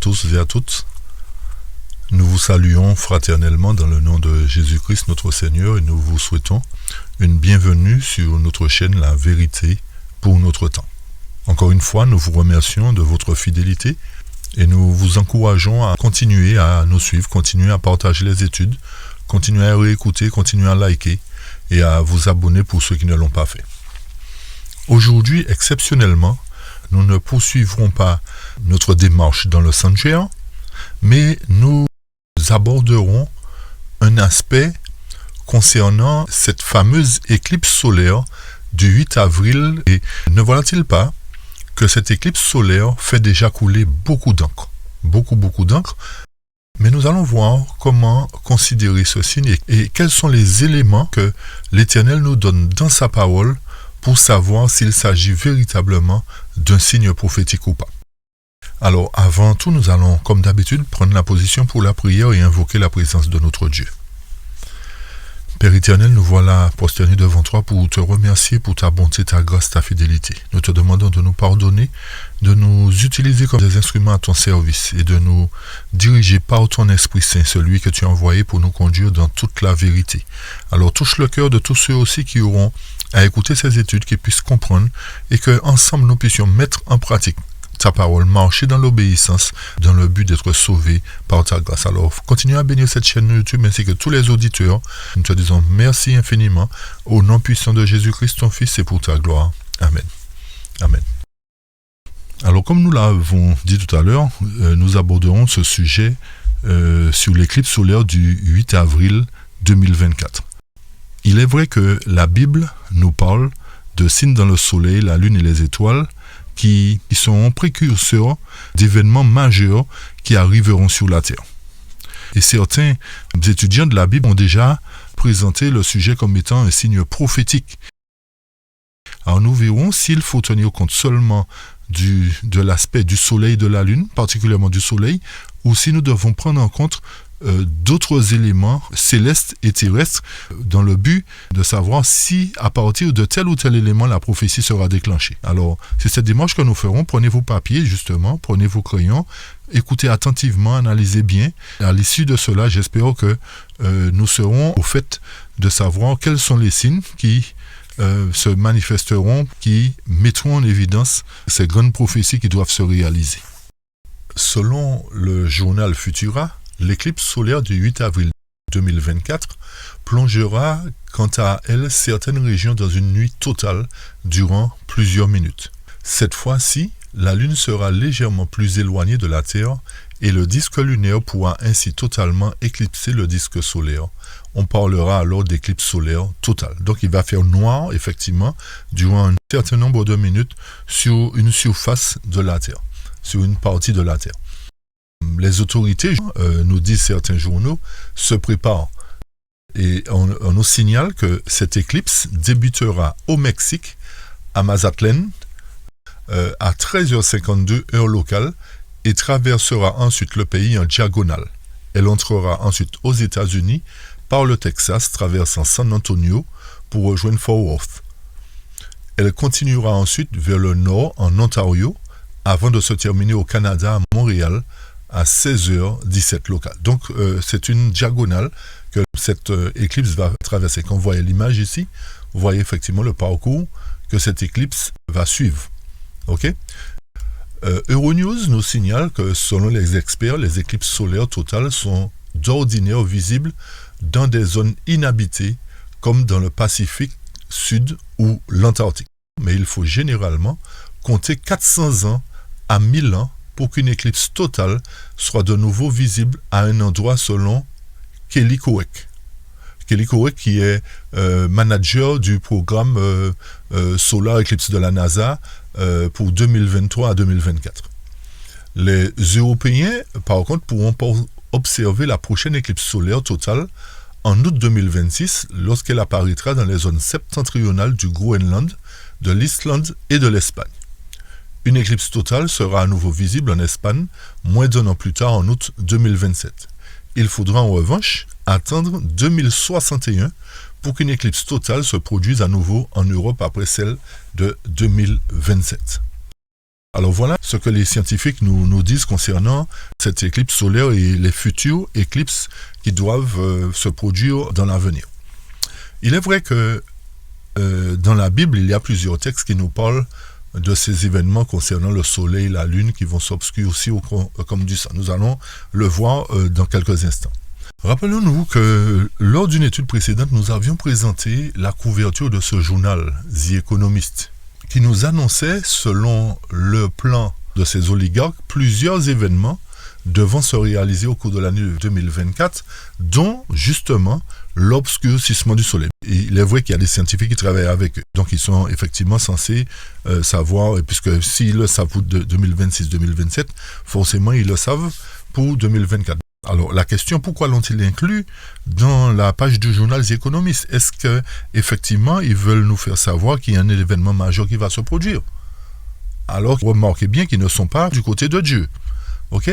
tous et à toutes. Nous vous saluons fraternellement dans le nom de Jésus-Christ notre Seigneur et nous vous souhaitons une bienvenue sur notre chaîne La Vérité pour notre temps. Encore une fois, nous vous remercions de votre fidélité et nous vous encourageons à continuer à nous suivre, continuer à partager les études, continuer à réécouter, continuer à liker et à vous abonner pour ceux qui ne l'ont pas fait. Aujourd'hui, exceptionnellement, nous ne poursuivrons pas notre démarche dans le sanctuaire, mais nous aborderons un aspect concernant cette fameuse éclipse solaire du 8 avril. Et ne voilà-t-il pas que cette éclipse solaire fait déjà couler beaucoup d'encre, beaucoup d'encre, mais nous allons voir comment considérer ce signe et quels sont les éléments que l'Éternel nous donne dans sa parole pour savoir s'il s'agit véritablement d'un signe prophétique ou pas. Alors, avant tout, nous allons, comme d'habitude, prendre la position pour la prière et invoquer la présence de notre Dieu. Père éternel, nous voilà prosternés devant toi pour te remercier pour ta bonté, ta grâce, ta fidélité. Nous te demandons de nous pardonner, de nous utiliser comme des instruments à ton service et de nous diriger par ton Esprit Saint, celui que tu as envoyé pour nous conduire dans toute la vérité. Alors, touche le cœur de tous ceux aussi qui auront à écouter ces études, qui puissent comprendre et que ensemble nous puissions mettre en pratique ta parole, marcher dans l'obéissance, dans le but d'être sauvés par ta grâce. Alors, continue à bénir cette chaîne YouTube ainsi que tous les auditeurs. Nous te disons merci infiniment au nom puissant de Jésus-Christ, ton Fils, et pour ta gloire. Amen. Amen. Alors, comme nous l'avons dit tout à l'heure, nous aborderons ce sujet sur l'éclipse solaire du 8 avril 2024. Il est vrai que la Bible nous parle de signes dans le soleil, la lune et les étoiles qui sont précurseurs d'événements majeurs qui arriveront sur la terre. Et certains étudiants de la Bible ont déjà présenté le sujet comme étant un signe prophétique. Alors nous verrons s'il faut tenir compte seulement de l'aspect du soleil et de la lune, particulièrement du soleil, ou si nous devons prendre en compte d'autres éléments célestes et terrestres dans le but de savoir si à partir de tel ou tel élément la prophétie sera déclenchée. Alors c'est cette démarche que nous ferons. Prenez vos papiers justement, prenez vos crayons, écoutez attentivement, analysez bien. À l'issue de cela, j'espère que nous serons au fait de savoir quels sont les signes qui se manifesteront, qui mettront en évidence ces grandes prophéties qui doivent se réaliser. Selon le journal Futura, l'éclipse solaire du 8 avril 2024 plongera quant à elle certaines régions dans une nuit totale durant plusieurs minutes. Cette fois-ci, la Lune sera légèrement plus éloignée de la Terre et le disque lunaire pourra ainsi totalement éclipser le disque solaire. On parlera alors d'éclipse solaire totale. Donc il va faire noir, effectivement, durant un certain nombre de minutes sur une surface de la Terre, sur une partie de la Terre. Les autorités, nous disent certains journaux, se préparent et on nous signale que cette éclipse débutera au Mexique, à Mazatlán, à 13h52 heure locale et traversera ensuite le pays en diagonale. Elle entrera ensuite aux États-Unis par le Texas, traversant San Antonio pour rejoindre Fort Worth. Elle continuera ensuite vers le nord en Ontario avant de se terminer au Canada, à Montréal, à 16h17 local. Donc, c'est une diagonale que cette éclipse va traverser. Quand vous voyez l'image ici, vous voyez effectivement le parcours que cette éclipse va suivre. OK ? Euronews nous signale que, selon les experts, les éclipses solaires totales sont d'ordinaire visibles dans des zones inhabitées, comme dans le Pacifique Sud ou l'Antarctique. Mais il faut généralement compter 400 ans à 1000 ans pour qu'une éclipse totale soit de nouveau visible à un endroit selon Kelly Coek. Kelly Coek qui est manager du programme Solar Eclipse de la NASA pour 2023 à 2024. Les Européens, par contre, pourront observer la prochaine éclipse solaire totale en août 2026 lorsqu'elle apparaîtra dans les zones septentrionales du Groenland, de l'Islande et de l'Espagne. Une éclipse totale sera à nouveau visible en Espagne moins d'un an plus tard en août 2027. Il faudra en revanche attendre 2061 pour qu'une éclipse totale se produise à nouveau en Europe après celle de 2027. Alors voilà ce que les scientifiques nous disent concernant cette éclipse solaire et les futures éclipses qui doivent se produire dans l'avenir. Il est vrai que dans la Bible, il y a plusieurs textes qui nous parlent de ces événements concernant le soleil et la lune qui vont s'obscurcir comme du sang. Nous allons le voir dans quelques instants. Rappelons-nous que lors d'une étude précédente, nous avions présenté la couverture de ce journal, The Economist, qui nous annonçait, selon le plan de ces oligarques, plusieurs événements devant se réaliser au cours de l'année 2024, dont justement l'obscurcissement du soleil. Et il est vrai qu'il y a des scientifiques qui travaillent avec eux, donc ils sont effectivement censés savoir, puisque s'ils le savent pour 2026-2027, forcément ils le savent pour 2024. Alors la question, pourquoi l'ont-ils inclus dans la page du journal The Economist? Est-ce que effectivement ils veulent nous faire savoir qu'il y a un événement majeur qui va se produire? Alors remarquez bien qu'ils ne sont pas du côté de Dieu. Ok?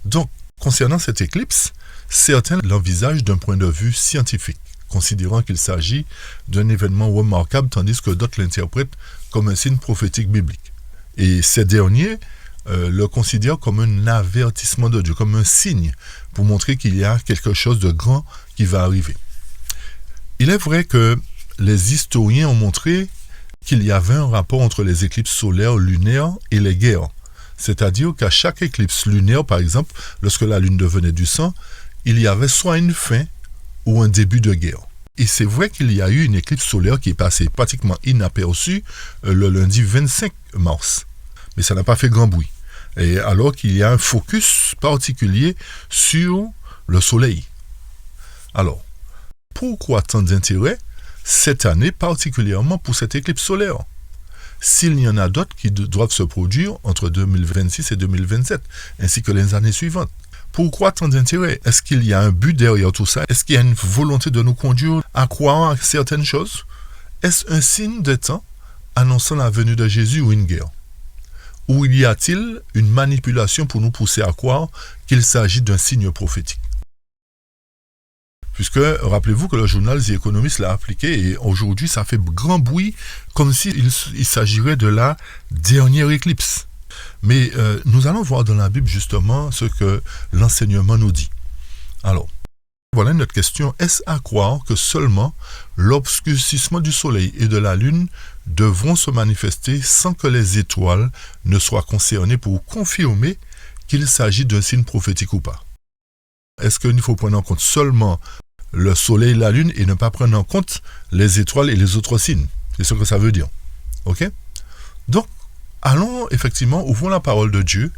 Donc concernant cette éclipse, certains l'envisagent d'un point de vue scientifique, considérant qu'il s'agit d'un événement remarquable, tandis que d'autres l'interprètent comme un signe prophétique biblique. Et ces derniers le considèrent comme un avertissement de Dieu, comme un signe pour montrer qu'il y a quelque chose de grand qui va arriver. Il est vrai que les historiens ont montré qu'il y avait un rapport entre les éclipses solaires, lunaires et les guerres. C'est-à-dire qu'à chaque éclipse lunaire, par exemple, lorsque la lune devenait du sang, il y avait soit une fin ou un début de guerre. Et c'est vrai qu'il y a eu une éclipse solaire qui est passée pratiquement inaperçue le lundi 25 mars. Mais ça n'a pas fait grand bruit. Et alors qu'il y a un focus particulier sur le soleil. Alors, pourquoi tant d'intérêt cette année particulièrement pour cette éclipse solaire? S'il y en a d'autres qui doivent se produire entre 2026 et 2027, ainsi que les années suivantes. Pourquoi tant d'intérêt? Est-ce qu'il y a un but derrière tout ça? Est-ce qu'il y a une volonté de nous conduire à croire à certaines choses? Est-ce un signe de temps annonçant la venue de Jésus ou une guerre? Ou y a-t-il une manipulation pour nous pousser à croire qu'il s'agit d'un signe prophétique? Puisque, rappelez-vous que le journal The Economist l'a appliqué et aujourd'hui ça fait grand bruit comme s'il s'agirait de la dernière éclipse. Mais nous allons voir dans la Bible justement ce que l'enseignement nous dit. Alors, voilà notre question. Est-ce à croire que seulement l'obscurcissement du soleil et de la lune devront se manifester sans que les étoiles ne soient concernées pour confirmer qu'il s'agit d'un signe prophétique ou pas? Est-ce qu'il faut prendre en compte seulement le soleil et la lune et ne pas prendre en compte les étoiles et les autres signes? C'est ce que ça veut dire. Ok? Donc, allons effectivement, ouvrons la parole de Dieu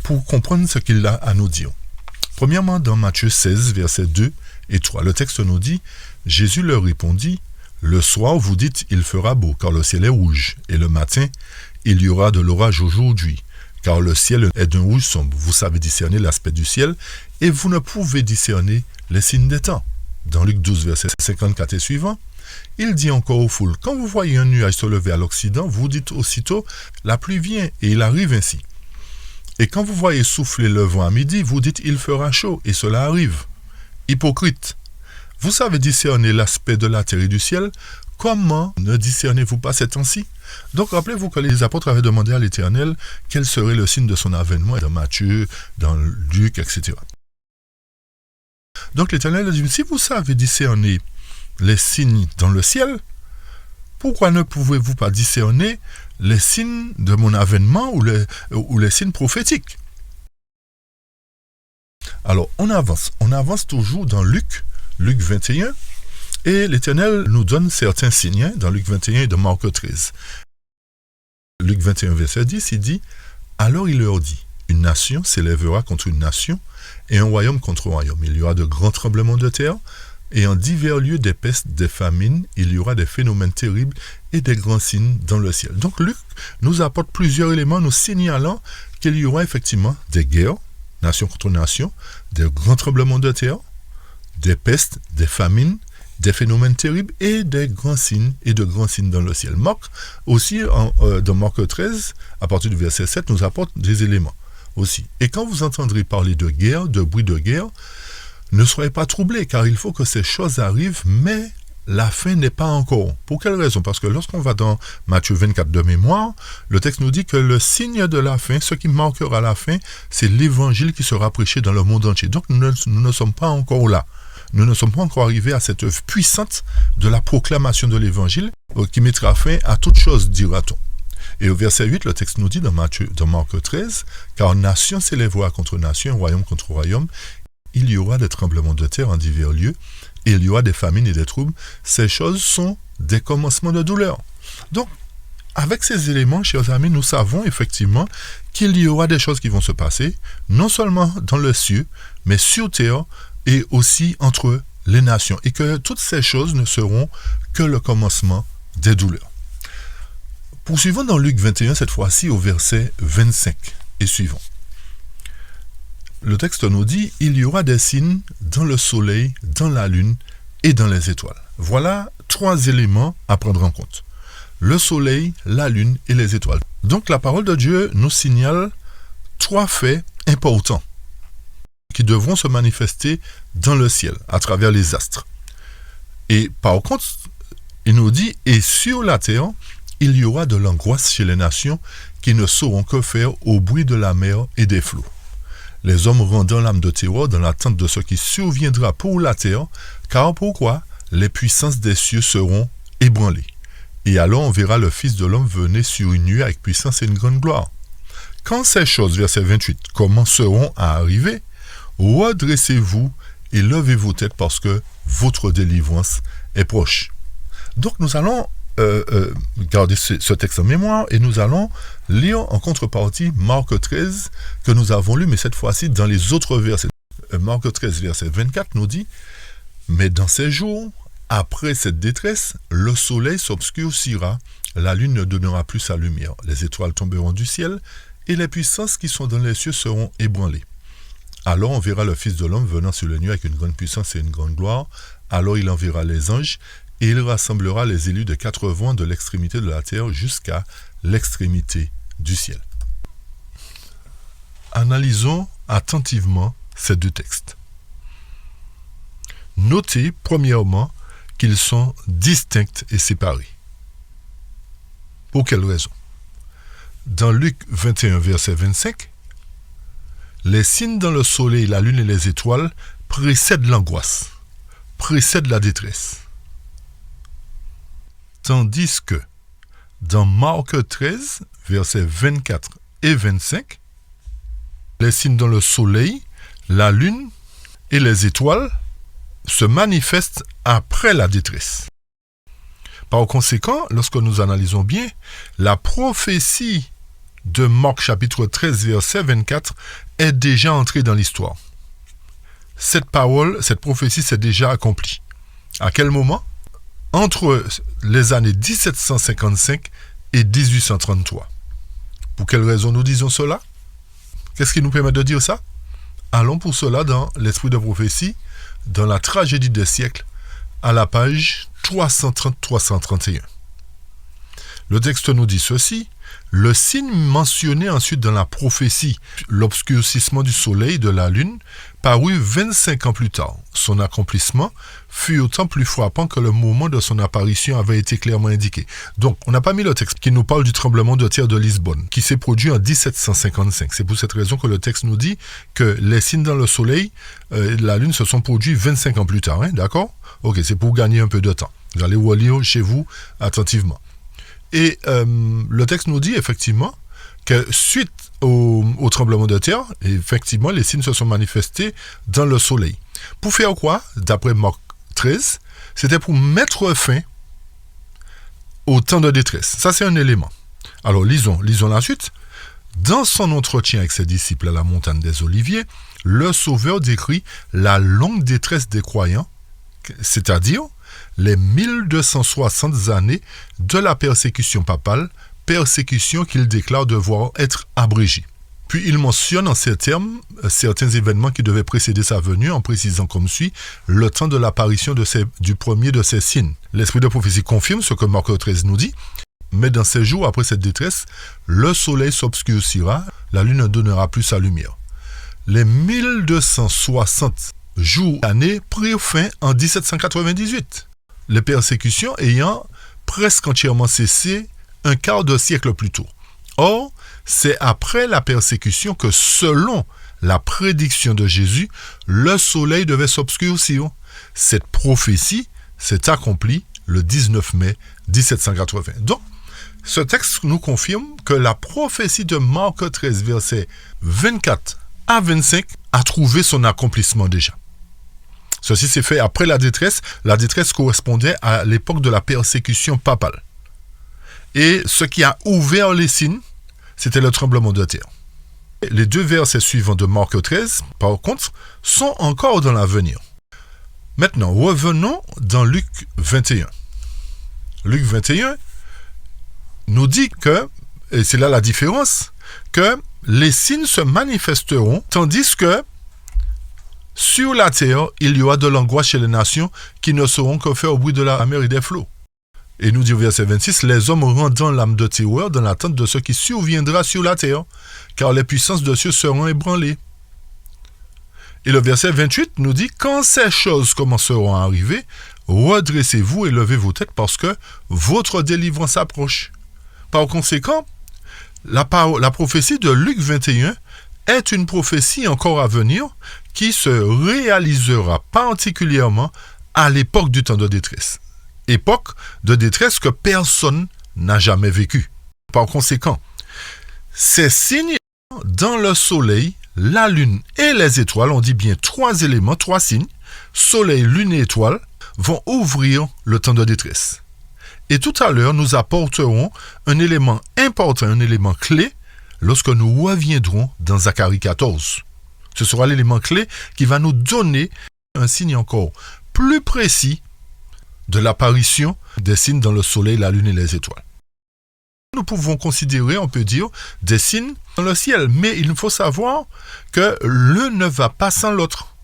pour comprendre ce qu'il a à nous dire. Premièrement, dans Matthieu 16, versets 2 et 3, le texte nous dit « Jésus leur répondit, le soir vous dites il fera beau, car le ciel est rouge, et le matin il y aura de l'orage aujourd'hui, car le ciel est d'un rouge sombre. Vous savez discerner l'aspect du ciel, et vous ne pouvez discerner les signes des temps. » Dans Luc 12, verset 54 et suivant, il dit encore aux foules, « Quand vous voyez un nuage se lever à l'Occident, vous dites aussitôt, la pluie vient, et il arrive ainsi. Et quand vous voyez souffler le vent à midi, vous dites, il fera chaud, et cela arrive. Hypocrite, vous savez discerner l'aspect de la terre et du ciel, comment ne discernez-vous pas ces temps-ci? » Donc rappelez-vous que les apôtres avaient demandé à l'Éternel quel serait le signe de son avènement, dans Matthieu, dans Luc, etc. Donc l'Éternel a dit, si vous savez discerner les signes dans le ciel, pourquoi ne pouvez-vous pas discerner les signes de mon avènement ou les signes prophétiques? Alors on avance toujours dans Luc 21, et l'Éternel nous donne certains signes dans Luc 21 et dans Marc 13. Luc 21, verset 10, il dit, « Alors il leur dit, une nation s'élèvera contre une nation, et un royaume contre un royaume. Il y aura de grands tremblements de terre, et en divers lieux des pestes, des famines, il y aura des phénomènes terribles et des grands signes dans le ciel. » Donc Luc nous apporte plusieurs éléments nous signalant qu'il y aura effectivement des guerres, nation contre nation, des grands tremblements de terre, des pestes, des famines, des phénomènes terribles et des grands signes et de grands signes dans le ciel. Marc aussi, dans Marc 13, à partir du verset 7, nous apporte des éléments aussi. Et quand vous entendrez parler de guerre, de bruit de guerre, ne soyez pas troublés, car il faut que ces choses arrivent, mais la fin n'est pas encore. Pour quelle raison? Parce que lorsqu'on va dans Matthieu 24 de mémoire, le texte nous dit que le signe de la fin, ce qui marquera la fin, c'est l'évangile qui sera prêché dans le monde entier. Donc nous ne sommes pas encore là. Nous ne sommes pas encore arrivés à cette œuvre puissante de la proclamation de l'évangile qui mettra fin à toute chose, dira-t-on. Et au verset 8, le texte nous dit dans Marc 13, « Car nation s'élèvera contre nation, royaume contre royaume, il y aura des tremblements de terre en divers lieux, et il y aura des famines et des troubles. Ces choses sont des commencements de douleur. » Donc, avec ces éléments, chers amis, nous savons effectivement qu'il y aura des choses qui vont se passer, non seulement dans le ciel, mais sur terre, et aussi entre les nations, et que toutes ces choses ne seront que le commencement des douleurs. Poursuivons dans Luc 21, cette fois-ci au verset 25 et suivant. Le texte nous dit « Il y aura des signes dans le soleil, dans la lune et dans les étoiles. » Voilà 3 éléments à prendre en compte. Le soleil, la lune et les étoiles. Donc la parole de Dieu nous signale 3 faits importants qui devront se manifester dans le ciel, à travers les astres. Et par contre, il nous dit « Et sur la terre, il y aura de l'angoisse chez les nations qui ne sauront que faire au bruit de la mer et des flots. Les hommes rendant l'âme de terreur dans l'attente de ce qui surviendra pour la terre, car pourquoi? Les puissances des cieux seront ébranlées. Et alors on verra le Fils de l'homme venir sur une nuée avec puissance et une grande gloire. Quand ces choses, verset 28, commenceront à arriver, redressez-vous et levez vos têtes parce que votre délivrance est proche. » Donc nous allons garder ce texte en mémoire et nous allons lire en contrepartie Marc 13 que nous avons lu, mais cette fois-ci dans les autres versets. Marc 13, verset 24 nous dit « Mais dans ces jours, après cette détresse, le soleil s'obscurcira, la lune ne donnera plus sa lumière, les étoiles tomberont du ciel et les puissances qui sont dans les cieux seront ébranlées. Alors on verra le Fils de l'homme venant sur les nuées avec une grande puissance et une grande gloire. Alors il enverra les anges et il rassemblera les élus de 4 vents de l'extrémité de la terre jusqu'à l'extrémité du ciel. » Analysons attentivement ces 2 textes. Notez premièrement qu'ils sont distincts et séparés. Pour quelle raison? Dans Luc 21, verset 25, les signes dans le soleil, la lune et les étoiles précèdent l'angoisse, précèdent la détresse. Tandis que dans Marc 13, versets 24 et 25, les signes dans le soleil, la lune et les étoiles se manifestent après la détresse. Par conséquent, lorsque nous analysons bien, la prophétie de Marc chapitre 13, verset 24 est déjà entrée dans l'histoire. Cette prophétie s'est déjà accomplie. À quel moment? Entre les années 1755 et 1833. Pour quelle raison nous disons cela? Qu'est-ce qui nous permet de dire ça? Allons pour cela dans l'esprit de prophétie, dans la tragédie des siècles, à la page 330-331. Le texte nous dit ceci: le signe mentionné ensuite dans la prophétie, l'obscurcissement du soleil et de la lune, parut 25 ans plus tard. Son accomplissement fut autant plus frappant que le moment de son apparition avait été clairement indiqué. Donc, on n'a pas mis le texte qui nous parle du tremblement de terre de Lisbonne, qui s'est produit en 1755. C'est pour cette raison que le texte nous dit que les signes dans le soleil et la lune se sont produits 25 ans plus tard. Hein, d'accord? Ok, c'est pour gagner un peu de temps. Vous allez relire chez vous attentivement. Et le texte nous dit effectivement que suite au tremblement de terre, effectivement, les signes se sont manifestés dans le soleil. Pour faire quoi? D'après Marc 13, c'était pour mettre fin au temps de détresse. Ça, c'est un élément. Alors, lisons la suite. Dans son entretien avec ses disciples à la montagne des Oliviers, le Sauveur décrit la longue détresse des croyants, c'est-à-dire les 1260 années de la persécution papale, persécution qu'il déclare devoir être abrégée. Puis il mentionne en ces termes certains événements qui devaient précéder sa venue en précisant comme suit le temps de l'apparition du premier de ces signes. L'esprit de prophétie confirme ce que Marc 13 nous dit. Mais dans ces jours après cette détresse, le soleil s'obscurcira, la lune ne donnera plus sa lumière. Les 1260 jours années prirent fin en 1798. les persécutions ayant presque entièrement cessé un quart de siècle plus tôt. Or, c'est après la persécution que, selon la prédiction de Jésus, le soleil devait s'obscurcir. Cette prophétie s'est accomplie le 19 mai 1780. Donc, ce texte nous confirme que la prophétie de Marc 13, versets 24 à 25, a trouvé son accomplissement déjà. Ceci s'est fait après la détresse. La détresse correspondait à l'époque de la persécution papale. Et ce qui a ouvert les signes, c'était le tremblement de terre. Les 2 versets suivants de Marc 13, par contre, sont encore dans l'avenir. Maintenant, revenons dans Luc 21. Luc 21 nous dit que, et c'est là la différence, que les signes se manifesteront, tandis que sur la terre, il y aura de l'angoisse chez les nations qui ne sauront que faire au bruit de la mer et des flots. Et nous dit au verset 26, les hommes rendant l'âme de terreur dans l'attente de ce qui surviendra sur la terre, car les puissances de cieux seront ébranlées. Et le verset 28 nous dit, quand ces choses commenceront à arriver, redressez-vous et levez vos têtes parce que votre délivrance approche. Par conséquent, la prophétie de Luc 21 est une prophétie encore à venir qui se réalisera particulièrement à l'époque du temps de détresse. Époque de détresse que personne n'a jamais vécue. Par conséquent, ces signes dans le soleil, la lune et les étoiles, on dit bien 3 éléments, 3 signes, soleil, lune et étoile, vont ouvrir le temps de détresse. Et tout à l'heure, nous apporterons un élément important, un élément clé, lorsque nous reviendrons dans Zacharie 14. Ce sera l'élément clé qui va nous donner un signe encore plus précis de l'apparition des signes dans le soleil, la lune et les étoiles. Nous pouvons considérer, on peut dire, des signes dans le ciel, mais il faut savoir que l'un ne va pas sans l'autre.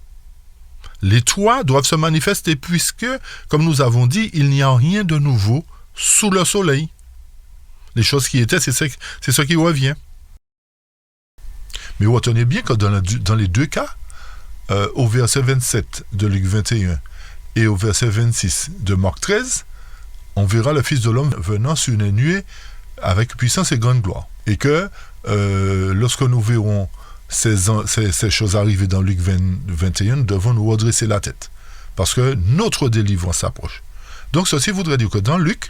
Les 3 doivent se manifester puisque, comme nous avons dit, il n'y a rien de nouveau sous le soleil. Les choses qui étaient, c'est ce qui revient. Mais retenez bien que dans les 2 cas, au verset 27 de Luc 21 et au verset 26 de Marc 13, on verra le Fils de l'homme venant sur une nuée avec puissance et grande gloire. Et que lorsque nous verrons ces choses arriver dans Luc 21, nous devons nous redresser la tête. Parce que notre délivrance s'approche. Donc ceci voudrait dire que dans Luc,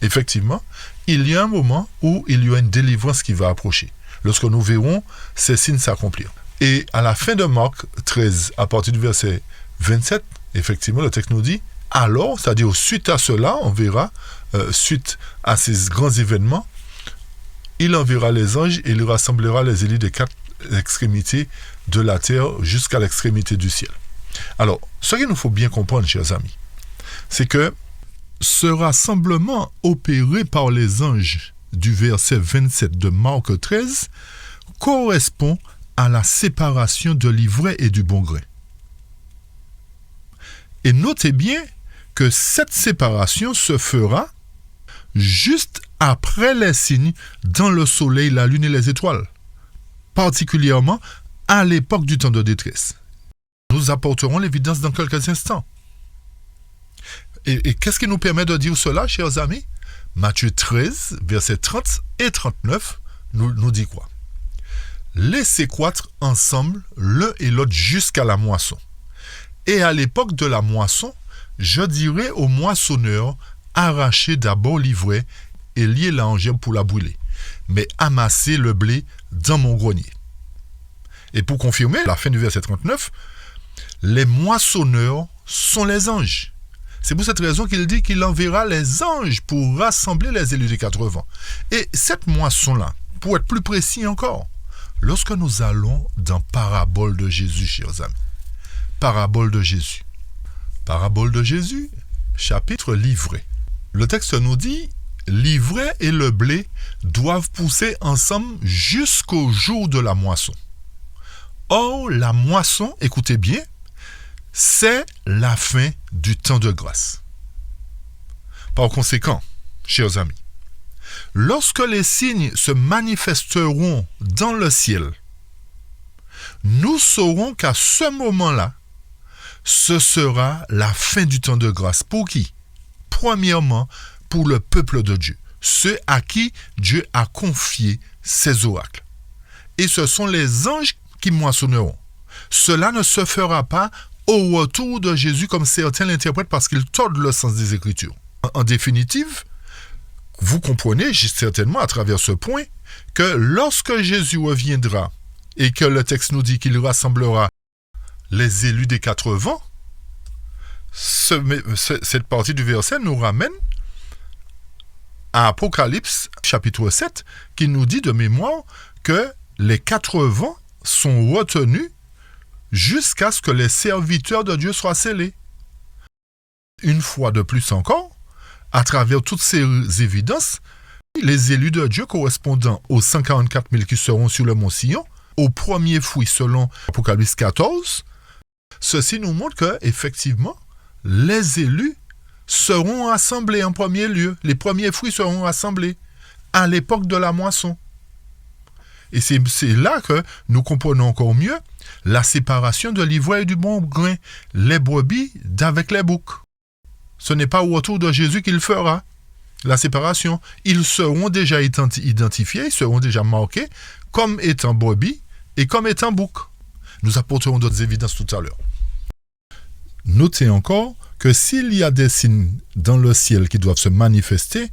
effectivement, il y a un moment où il y a une délivrance qui va approcher. Lorsque nous verrons ces signes s'accomplir. Et à la fin de Marc 13, à partir du verset 27, effectivement, le texte nous dit, alors, c'est-à-dire suite à cela, on verra, suite à ces grands événements, il enverra les anges et il rassemblera les élus des 4 extrémités de la terre jusqu'à l'extrémité du ciel. Alors, ce qu'il nous faut bien comprendre, chers amis, c'est que ce rassemblement opéré par les anges du verset 27 de Marc 13 correspond à la séparation de l'ivraie et du bon grain. Et notez bien que cette séparation se fera juste après les signes dans le soleil, la lune et les étoiles, particulièrement à l'époque du temps de détresse. Nous apporterons l'évidence dans quelques instants. Et qu'est-ce qui nous permet de dire cela, chers amis? Matthieu 13, versets 30 et 39, nous dit quoi? Laissez croître ensemble l'un et l'autre jusqu'à la moisson. Et à l'époque de la moisson, je dirai aux moissonneurs, arrachez d'abord l'ivraie et liez la en gerbe pour la brûler, mais amassez le blé dans mon grenier. Et pour confirmer, à la fin du verset 39, les moissonneurs sont les anges. C'est pour cette raison qu'il dit qu'il enverra les anges pour rassembler les élus des 4 vents. Et cette moisson-là, pour être plus précis encore, lorsque nous allons dans Parabole de Jésus, chers amis, Parabole de Jésus. Parabole de Jésus, chapitre l'ivraie. Le texte nous dit, l'ivraie et le blé doivent pousser ensemble jusqu'au jour de la moisson. Or, la moisson, écoutez bien, c'est la fin du temps de grâce. Par conséquent, chers amis, lorsque les signes se manifesteront dans le ciel, nous saurons qu'à ce moment-là, ce sera la fin du temps de grâce. Pour qui? premièrement pour le peuple de Dieu, ceux à qui Dieu a confié ses oracles. Et ce sont les anges qui moissonneront. Cela ne se fera pas au retour de Jésus comme certains l'interprètent parce qu'ils tordent le sens des Écritures. En définitive, vous comprenez certainement à travers ce point que lorsque Jésus reviendra et que le texte nous dit qu'il rassemblera les élus des 4 vents, cette partie du verset nous ramène à Apocalypse chapitre 7 qui nous dit de mémoire que les 4 vents sont retenus jusqu'à ce que les serviteurs de Dieu soient scellés. Une fois de plus encore, à travers toutes ces évidences, les élus de Dieu correspondant aux 144 000 qui seront sur le mont Sion, au premier fruit selon Apocalypse 14, ceci nous montre que, effectivement, les élus seront assemblés en premier lieu. Les premiers fruits seront assemblés à l'époque de la moisson. Et c'est là que nous comprenons encore mieux la séparation de l'ivraie et du bon grain, les brebis d'avec les boucs. Ce n'est pas au retour de Jésus qu'il fera la séparation. Ils seront déjà identifiés, ils seront déjà marqués comme étant brebis et comme étant boucs. Nous apporterons d'autres évidences tout à l'heure. Notez encore que s'il y a des signes dans le ciel qui doivent se manifester,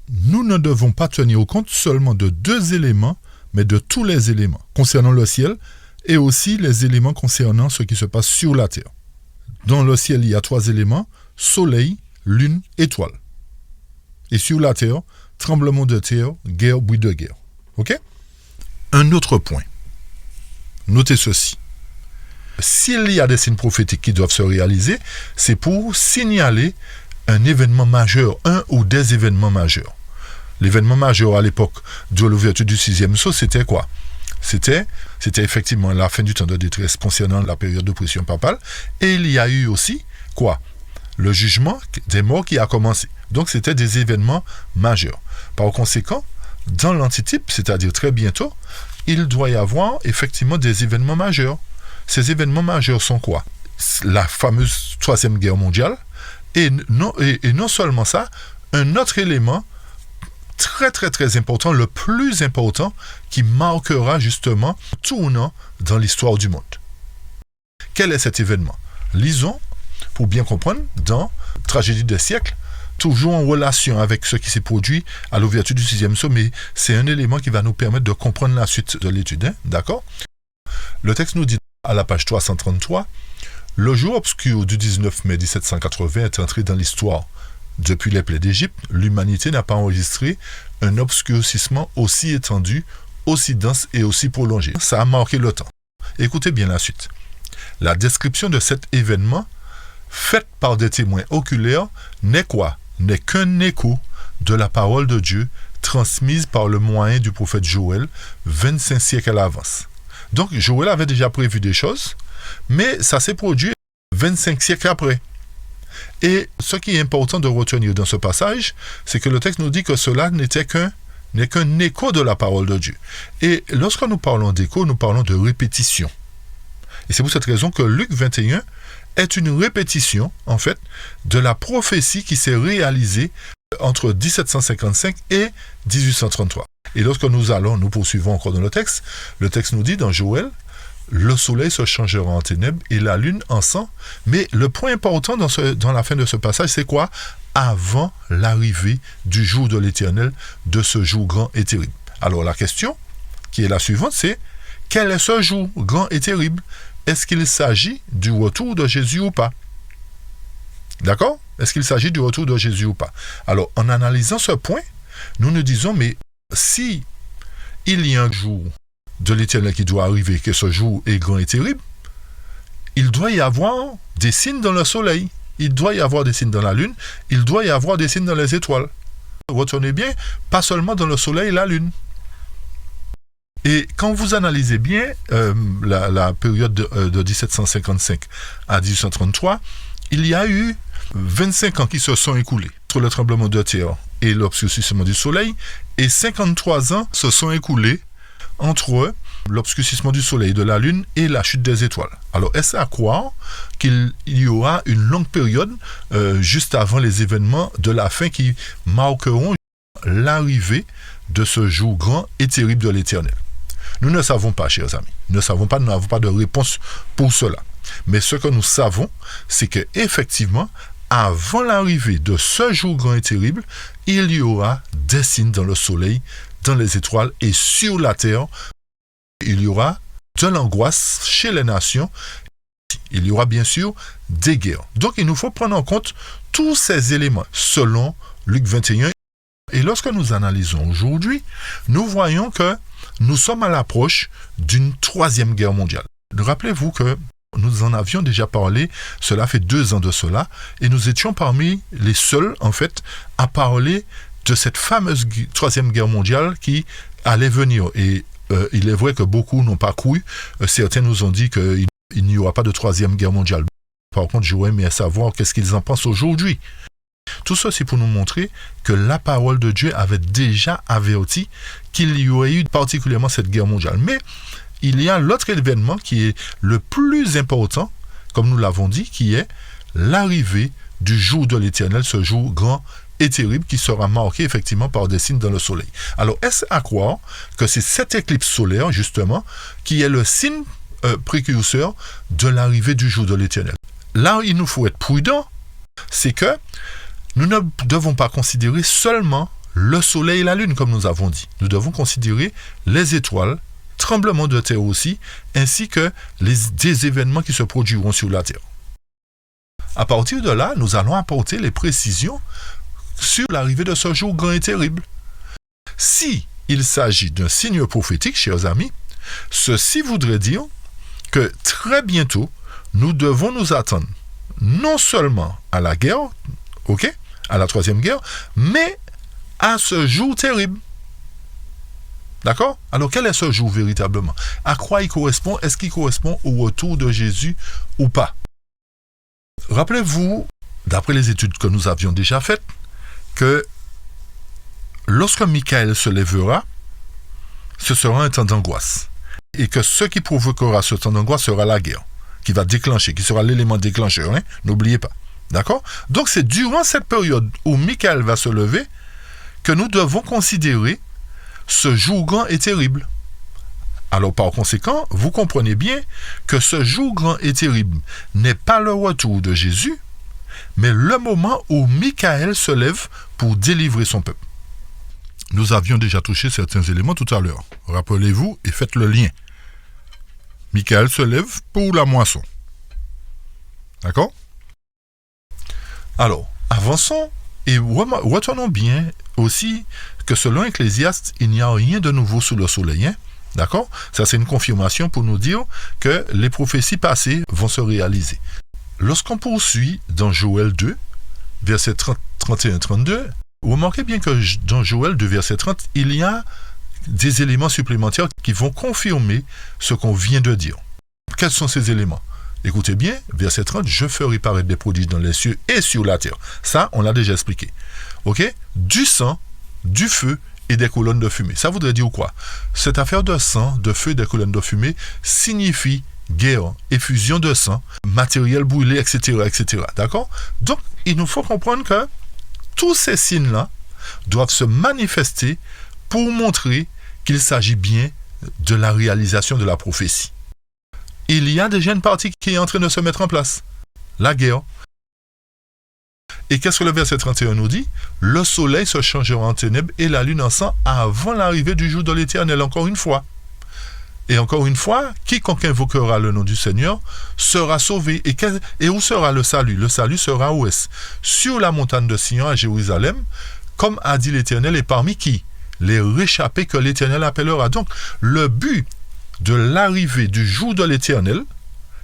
nous ne devons pas tenir compte seulement de 2 éléments, mais de tous les éléments concernant le ciel et aussi les éléments concernant ce qui se passe sur la terre. Dans le ciel, il y a 3 éléments, soleil, lune, étoile. Et sur la terre, tremblement de terre, guerre, bruit de guerre. Ok? Un autre point. Notez ceci. S'il y a des signes prophétiques qui doivent se réaliser, c'est pour signaler un événement majeur, un ou des événements majeurs. L'événement majeur à l'époque de l'ouverture du 6e sceau, c'était quoi? C'était effectivement la fin du temps de détresse concernant la période d'oppression papale. Et il y a eu aussi, quoi? Le jugement des morts qui a commencé. Donc c'était des événements majeurs. Par conséquent, dans l'antitype, c'est-à-dire très bientôt, il doit y avoir effectivement des événements majeurs. Ces événements majeurs sont quoi? La fameuse 3e guerre mondiale. Et non seulement ça, un autre élément très très très important, le plus important, qui marquera justement tournant dans l'histoire du monde. Quel est cet événement? Lisons, pour bien comprendre, dans Tragédie des siècles, toujours en relation avec ce qui s'est produit à l'ouverture du 6e sceau, mais c'est un élément qui va nous permettre de comprendre la suite de l'étude, hein? D'accord? Le texte nous dit à la page 333, « Le jour obscur du 19 mai 1780 est entré dans l'histoire. Depuis les plaies d'Égypte, l'humanité n'a pas enregistré un obscurcissement aussi étendu, aussi dense et aussi prolongé. Ça a marqué le temps. » Écoutez bien la suite. La description de cet événement, faite par des témoins oculaires, n'est quoi? N'est qu'un écho de la parole de Dieu transmise par le moyen du prophète Joël 25 siècles à l'avance. Donc Joël avait déjà prévu des choses, mais ça s'est produit 25 siècles après. Et ce qui est important de retenir dans ce passage, c'est que le texte nous dit que cela n'est qu'un écho de la parole de Dieu. Et lorsque nous parlons d'écho, nous parlons de répétition. Et c'est pour cette raison que Luc 21 est une répétition, en fait, de la prophétie qui s'est réalisée entre 1755 et 1833. Et lorsque nous poursuivons encore dans le texte nous dit dans Joël, le soleil se changera en ténèbres et la lune en sang. Mais le point important dans la fin de ce passage, c'est quoi? Avant l'arrivée du jour de l'Éternel, de ce jour grand et terrible. Alors la question, qui est la suivante, c'est quel est ce jour grand et terrible? Est-ce qu'il s'agit du retour de Jésus ou pas? D'accord? Est-ce qu'il s'agit du retour de Jésus ou pas? Alors, en analysant ce point, nous nous disons, mais si il y a un jour de l'Éternel qui doit arriver, que ce jour est grand et terrible, il doit y avoir des signes dans le soleil, il doit y avoir des signes dans la lune, il doit y avoir des signes dans les étoiles. Retenez bien, pas seulement dans le soleil et la lune. Et quand vous analysez bien la période de 1755 à 1833, il y a eu 25 ans qui se sont écoulés entre le tremblement de terre et l'obscurcissement du soleil, et 53 ans se sont écoulés entre l'obscurcissement du soleil, de la lune et la chute des étoiles. Alors, est-ce à croire qu'il y aura une longue période juste avant les événements de la fin qui marqueront l'arrivée de ce jour grand et terrible de l'Éternel? Nous ne savons pas, chers amis. Nous n'avons pas de réponse pour cela. Mais ce que nous savons, c'est que effectivement, avant l'arrivée de ce jour grand et terrible, il y aura des signes dans le soleil, dans les étoiles et sur la terre. Il y aura de l'angoisse chez les nations. Il y aura bien sûr des guerres. Donc il nous faut prendre en compte tous ces éléments selon Luc 21. Et lorsque nous analysons aujourd'hui, nous voyons que nous sommes à l'approche d'une troisième guerre mondiale. Rappelez-vous que nous en avions déjà parlé, cela fait 2 ans de cela, et nous étions parmi les seuls, en fait, à parler de cette fameuse troisième guerre mondiale qui allait venir. Et il est vrai que beaucoup n'ont pas cru. Certains nous ont dit qu'il n'y aura pas de troisième guerre mondiale. Par contre, j'aurais aimé savoir qu'est-ce qu'ils en pensent aujourd'hui. Tout ceci pour nous montrer que la parole de Dieu avait déjà averti qu'il y aurait eu particulièrement cette guerre mondiale. Mais il y a l'autre événement qui est le plus important, comme nous l'avons dit, qui est l'arrivée du jour de l'Éternel, ce jour grand et terrible qui sera marqué effectivement par des signes dans le soleil. Alors, est-ce à croire que c'est cette éclipse solaire, justement, qui est le signe précurseur de l'arrivée du jour de l'Éternel? Là où il nous faut être prudent, c'est que nous ne devons pas considérer seulement le soleil et la lune, comme nous avons dit. Nous devons considérer les étoiles, tremblements de terre aussi, ainsi que des événements qui se produiront sur la terre. À partir de là, nous allons apporter les précisions sur l'arrivée de ce jour grand et terrible. Si il s'agit d'un signe prophétique, chers amis, ceci voudrait dire que très bientôt, nous devons nous attendre non seulement à la guerre, à la troisième guerre, mais à ce jour terrible. D'accord? Alors, quel est ce jour véritablement? À quoi il correspond? Est-ce qu'il correspond au retour de Jésus ou pas? Rappelez-vous, d'après les études que nous avions déjà faites, que lorsque Michael se lèvera, ce sera un temps d'angoisse. Et que ce qui provoquera ce temps d'angoisse sera la guerre, qui va déclencher, qui sera l'élément déclencheur. N'oubliez pas. D'accord? Donc, c'est durant cette période où Michael va se lever que nous devons considérer ce jour grand et terrible. Alors, par conséquent, vous comprenez bien que ce jour grand et terrible n'est pas le retour de Jésus, mais le moment où Michael se lève pour délivrer son peuple. Nous avions déjà touché certains éléments tout à l'heure. Rappelez-vous et faites le lien. Michael se lève pour la moisson. D'accord? Alors, avançons et retenons bien aussi que selon Ecclésiaste, il n'y a rien de nouveau sous le soleil. D'accord? Ça, c'est une confirmation pour nous dire que les prophéties passées vont se réaliser. Lorsqu'on poursuit dans Joël 2, versets 31-32, remarquez bien que dans Joël 2, verset 30, il y a des éléments supplémentaires qui vont confirmer ce qu'on vient de dire. Quels sont ces éléments? Écoutez bien, verset 30, « Je ferai paraître des prodiges dans les cieux et sur la terre. » Ça, on l'a déjà expliqué. OK? Du sang, du feu et des colonnes de fumée. Ça voudrait dire quoi? Cette affaire de sang, de feu et des colonnes de fumée signifie guerre, effusion de sang, matériel brûlé, etc., etc. D'accord? Donc, il nous faut comprendre que tous ces signes-là doivent se manifester pour montrer qu'il s'agit bien de la réalisation de la prophétie. Il y a déjà une partie qui est en train de se mettre en place. La guerre. Et qu'est-ce que le verset 31 nous dit? Le soleil se changera en ténèbres et la lune en sang avant l'arrivée du jour de l'Éternel, encore une fois. Et encore une fois, quiconque invoquera le nom du Seigneur sera sauvé. Et où sera le salut? Le salut sera où est-ce? Sur la montagne de Sion à Jérusalem, comme a dit l'Éternel, et parmi qui? Les réchappés que l'Éternel appellera. Donc, le but de l'arrivée du jour de l'Éternel,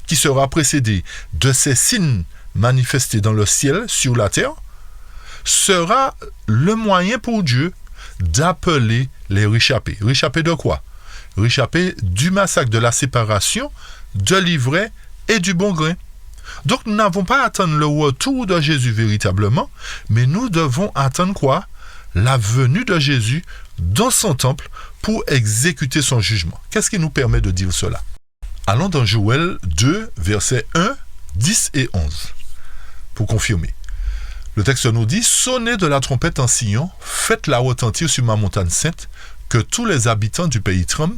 qui sera précédé de ces signes manifestés dans le ciel, sur la terre, sera le moyen pour Dieu d'appeler les réchappés. Réchappés de quoi? Réchappés du massacre, de la séparation, de l'ivraie et du bon grain. Donc, nous n'avons pas à attendre le retour de Jésus véritablement, mais nous devons attendre quoi? la venue de Jésus dans son temple pour exécuter son jugement. Qu'est-ce qui nous permet de dire cela? Allons dans Joël 2, versets 1, 10 et 11, pour confirmer. Le texte nous dit « Sonnez de la trompette en Sion, faites-la retentir sur ma montagne sainte, que tous les habitants du pays tremblent,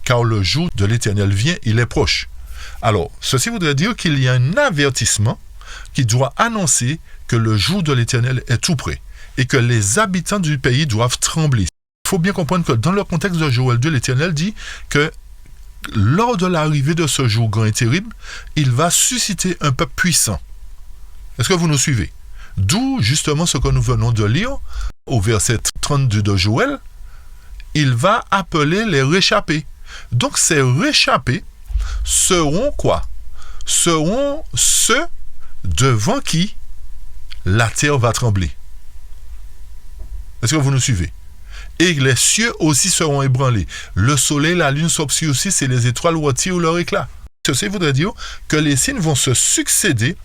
car le jour de l'Éternel vient, il est proche. » Alors, ceci voudrait dire qu'il y a un avertissement qui doit annoncer que le jour de l'Éternel est tout près et que les habitants du pays doivent trembler. Il faut bien comprendre que dans le contexte de Joël 2, l'Éternel dit que lors de l'arrivée de ce jour grand et terrible, il va susciter un peuple puissant. Est-ce que vous nous suivez? D'où justement ce que nous venons de lire au verset 32 de Joël, il va appeler les réchappés. Donc ces réchappés seront quoi? Seront ceux devant qui la terre va trembler. Est-ce que vous nous suivez? Et les cieux aussi seront ébranlés. Le soleil, la lune s'obscurcissent et les étoiles retirent leur éclat. Ceci voudrait dire que les signes vont se succéder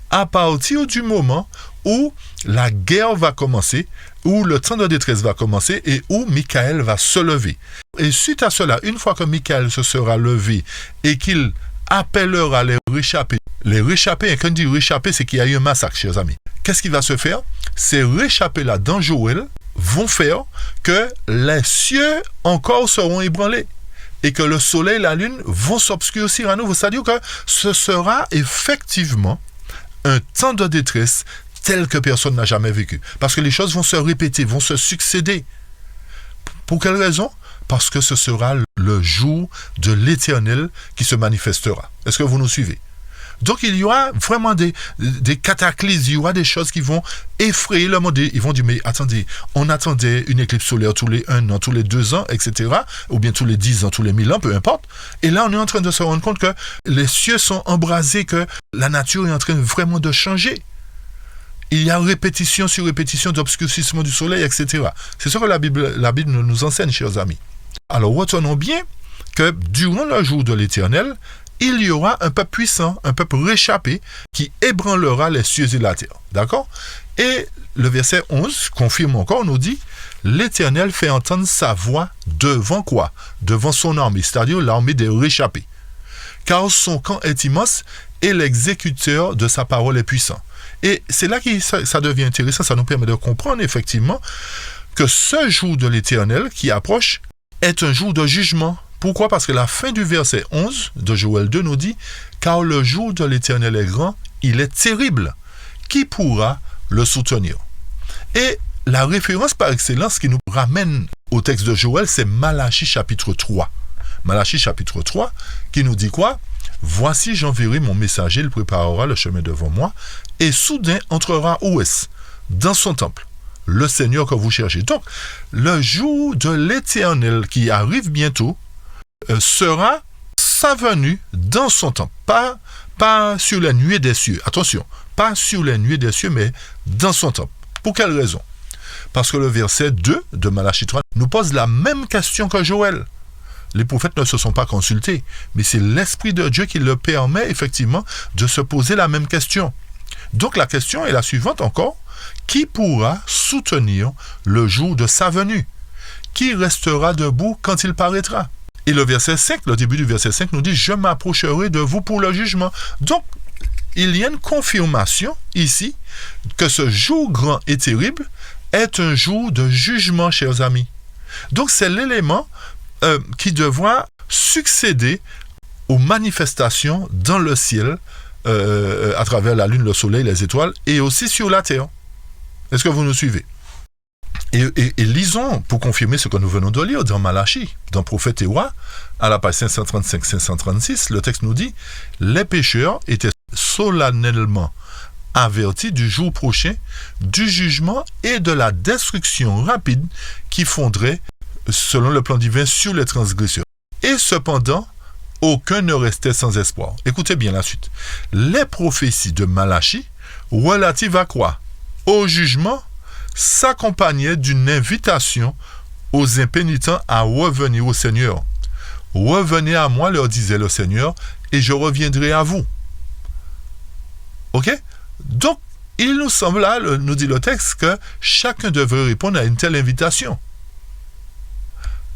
à partir du moment où la guerre va commencer, où le temps de détresse va commencer et où Michael va se lever. Et suite à cela, une fois que Michael se sera levé et qu'il appellera les réchappés, et quand on dit réchappés, c'est qu'il y a eu un massacre, chers amis. Qu'est-ce qui va se faire? Ces réchappés-là, dans Joël, vont faire que les cieux encore seront ébranlés et que le soleil et la lune vont s'obscurcir à nouveau. C'est-à-dire que ce sera effectivement un temps de détresse tel que personne n'a jamais vécu. Parce que les choses vont se répéter, vont se succéder. Pour quelle raison? Parce que ce sera le jour de l'Éternel qui se manifestera. Est-ce que vous nous suivez? Donc il y aura vraiment des cataclysmes, il y aura des choses qui vont effrayer le monde. Ils vont dire, mais attendez, on attendait une éclipse solaire tous les 1 an, tous les 2 ans, etc. Ou bien tous les 10 ans, tous les 1000 ans, peu importe. Et là, on est en train de se rendre compte que les cieux sont embrasés, que la nature est en train vraiment de changer. Il y a répétition sur répétition d'obscurcissement du soleil, etc. C'est ce que la Bible nous enseigne, chers amis. Alors, retenons bien que durant le jour de l'Éternel, il y aura un peuple puissant, un peuple réchappé qui ébranlera les cieux et la terre. D'accord? Et le verset 11 confirme encore, nous dit « L'Éternel fait entendre sa voix devant quoi? Devant son armée, c'est-à-dire l'armée des réchappés. Car son camp est immense et l'exécuteur de sa parole est puissant. » Et c'est là que ça devient intéressant, ça nous permet de comprendre effectivement que ce jour de l'Éternel qui approche est un jour de jugement. Pourquoi? Parce que la fin du verset 11 de Joël 2 nous dit « Car le jour de l'Éternel est grand, il est terrible. Qui pourra le soutenir ?» Et la référence par excellence qui nous ramène au texte de Joël, c'est Malachie chapitre 3. Malachie chapitre 3 qui nous dit quoi? « Voici j'enverrai mon messager, il préparera le chemin devant moi, et soudain entrera où est-ce? Dans son temple. Le Seigneur que vous cherchez. » Donc, le jour de l'Éternel qui arrive bientôt, sera sa venue dans son temple, pas sur les nuées des cieux. Attention, pas sur les nuées des cieux, mais dans son temple. Pour quelle raison? Parce que le verset 2 de Malachie 3 nous pose la même question que Joël. Les prophètes ne se sont pas consultés, mais c'est l'Esprit de Dieu qui leur permet effectivement de se poser la même question. Donc la question est la suivante encore. Qui pourra soutenir le jour de sa venue? Qui restera debout quand il paraîtra? Et le verset 5, le début du verset 5 nous dit « Je m'approcherai de vous pour le jugement ». Donc, il y a une confirmation ici que ce jour grand et terrible est un jour de jugement, chers amis. Donc, c'est l'élément qui devra succéder aux manifestations dans le ciel, à travers la lune, le soleil, les étoiles, et aussi sur la terre. Est-ce que vous nous suivez? Et lisons, pour confirmer ce que nous venons de lire dans Malachie, dans Prophète et Roi, à la page 535-536, le texte nous dit « Les pécheurs étaient solennellement avertis du jour prochain, du jugement et de la destruction rapide qui fondrait, selon le plan divin, sur les transgresseurs. Et cependant, aucun ne restait sans espoir. » Écoutez bien la suite. Les prophéties de Malachie, relatives à quoi? Au jugement, s'accompagnait d'une invitation aux impénitents à revenir au Seigneur. « Revenez à moi, leur disait le Seigneur, et je reviendrai à vous. » Ok? Donc, il nous semble là, nous dit le texte, que chacun devrait répondre à une telle invitation.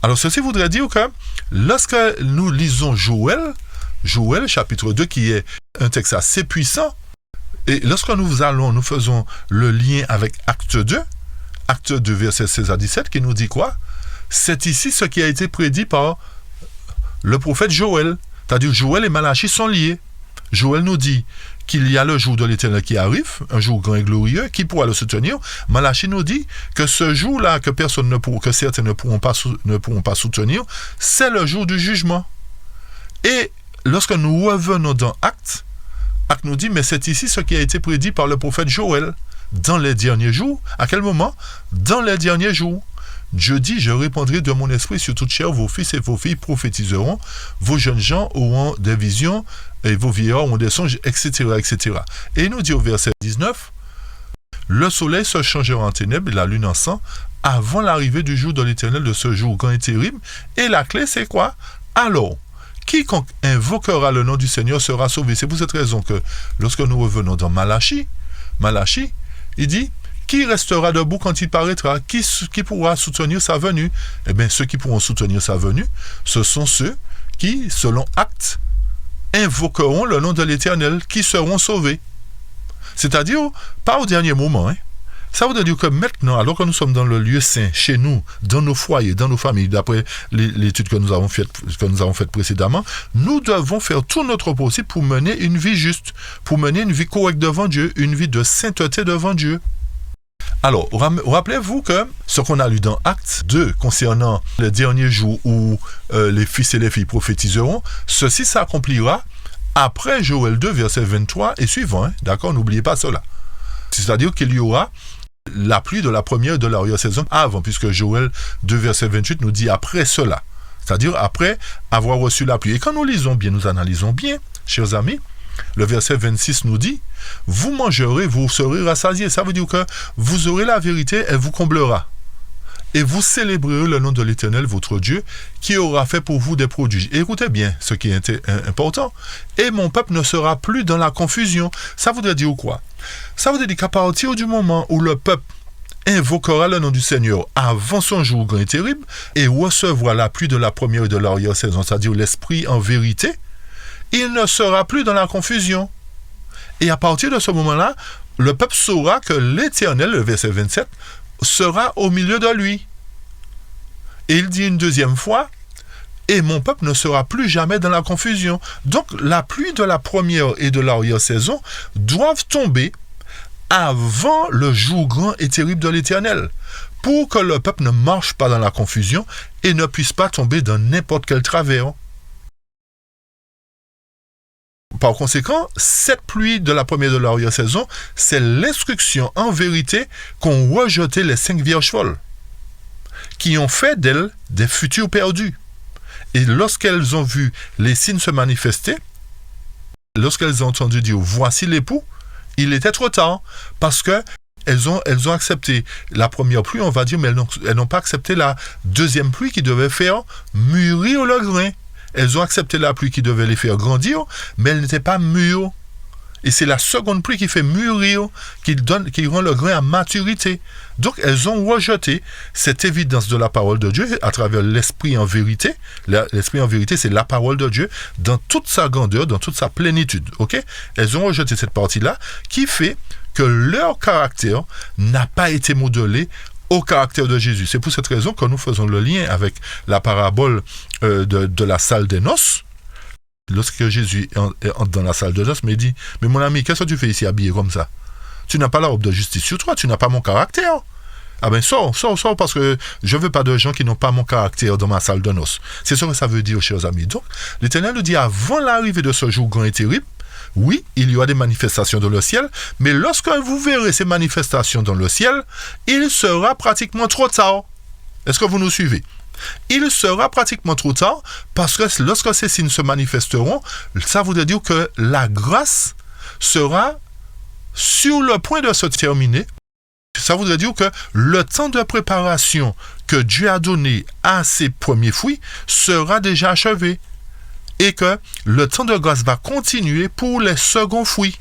Alors ceci voudrait dire que lorsque nous lisons Joël chapitre 2, qui est un texte assez puissant, et lorsque nous faisons le lien avec Acte 2 verset 16 à 17, qui nous dit quoi? C'est ici ce qui a été prédit par le prophète Joël. C'est-à-dire Joël et Malachie sont liés. Joël nous dit qu'il y a le jour de l'Éternel qui arrive, un jour grand et glorieux, qui pourra le soutenir. Malachie nous dit que ce jour-là, que certains ne pourront pas soutenir, c'est le jour du jugement. Et lorsque nous revenons dans Acte nous dit, mais c'est ici ce qui a été prédit par le prophète Joël. Dans les derniers jours, à quel moment? Dans les derniers jours. Dieu dit, je répandrai de mon esprit sur toute chair, vos fils et vos filles prophétiseront, vos jeunes gens auront des visions, et vos vieillards auront des songes, etc., etc. Et il nous dit au verset 19, le soleil se changera en ténèbres et la lune en sang, avant l'arrivée du jour de l'Éternel, de ce jour grand et terrible. Et la clé, c'est quoi? Alors, quiconque invoquera le nom du Seigneur sera sauvé. C'est pour cette raison que, lorsque nous revenons dans Malachie, il dit, qui restera debout quand il paraîtra? Qui pourra soutenir sa venue? Eh bien, ceux qui pourront soutenir sa venue, ce sont ceux qui, selon Acte, invoqueront le nom de l'Éternel, qui seront sauvés. C'est-à-dire, pas au dernier moment. Ça veut dire que maintenant, alors que nous sommes dans le lieu saint, chez nous, dans nos foyers, dans nos familles, d'après l'étude que nous avons faite précédemment, nous devons faire tout notre possible pour mener une vie juste, pour mener une vie correcte devant Dieu, une vie de sainteté devant Dieu. Alors, rappelez-vous que ce qu'on a lu dans Acte 2 concernant le dernier jour où les fils et les filles prophétiseront, ceci s'accomplira après Joël 2, verset 23 et suivant. D'accord, n'oubliez pas cela. C'est-à-dire qu'il y aura la pluie de la première et de l'arrière-saison avant, puisque Joël 2, verset 28 nous dit après cela. C'est-à-dire après avoir reçu la pluie. Et quand nous lisons bien, nous analysons bien, chers amis, le verset 26 nous dit, vous mangerez, vous serez rassasiés. Ça veut dire que vous aurez la vérité, elle vous comblera. Et vous célébrerez le nom de l'Éternel, votre Dieu, qui aura fait pour vous des prodiges. Et écoutez bien ce qui est important. Et mon peuple ne sera plus dans la confusion. Ça voudrait dire quoi? Ça voudrait dire qu'à partir du moment où le peuple invoquera le nom du Seigneur avant son jour grand et terrible, et recevra la pluie de la première et de l'arrière-saison, c'est-à-dire l'esprit en vérité, il ne sera plus dans la confusion. Et à partir de ce moment-là, le peuple saura que l'Éternel, le verset 27, sera au milieu de lui. Et il dit une deuxième fois, et mon peuple ne sera plus jamais dans la confusion. Donc la pluie de la première et de l'arrière-saison doivent tomber avant le jour grand et terrible de l'Éternel, pour que le peuple ne marche pas dans la confusion et ne puisse pas tomber dans n'importe quel travers. Par conséquent, cette pluie de la première et de l'arrière-saison, c'est l'instruction en vérité qu'ont rejeté les 5 vierges folles, qui ont fait d'elles des futurs perdus. Et lorsqu'elles ont vu les signes se manifester, lorsqu'elles ont entendu dire « Voici l'époux », il était trop tard, parce que elles ont accepté la première pluie, on va dire, mais elles n'ont pas accepté la deuxième pluie qui devait faire mûrir le grain. Elles ont accepté la pluie qui devait les faire grandir, mais elles n'étaient pas mûres. Et c'est la seconde pluie qui fait mûrir, qui rend le grain à maturité. Donc, elles ont rejeté cette évidence de la parole de Dieu à travers l'esprit en vérité. L'esprit en vérité, c'est la parole de Dieu dans toute sa grandeur, dans toute sa plénitude. Ok? Elles ont rejeté cette partie-là qui fait que leur caractère n'a pas été modelé au caractère de Jésus. C'est pour cette raison que nous faisons le lien avec la parabole de la salle des noces. Lorsque Jésus entre dans la salle de noces, mais il dit, mais mon ami, qu'est-ce que tu fais ici habillé comme ça? Tu n'as pas la robe de justice sur toi, tu n'as pas mon caractère. Ah ben sors, parce que je ne veux pas de gens qui n'ont pas mon caractère dans ma salle de noces. C'est ce que ça veut dire, chers amis. Donc, l'Éternel nous dit, avant l'arrivée de ce jour grand et terrible, oui, il y aura des manifestations dans le ciel, mais lorsque vous verrez ces manifestations dans le ciel, il sera pratiquement trop tard. Est-ce que vous nous suivez? Il sera pratiquement trop tard, parce que lorsque ces signes se manifesteront, ça voudrait dire que la grâce sera sur le point de se terminer. Ça voudrait dire que le temps de préparation que Dieu a donné à ses premiers fruits sera déjà achevé. Et que le temps de grâce va continuer pour les seconds fruits.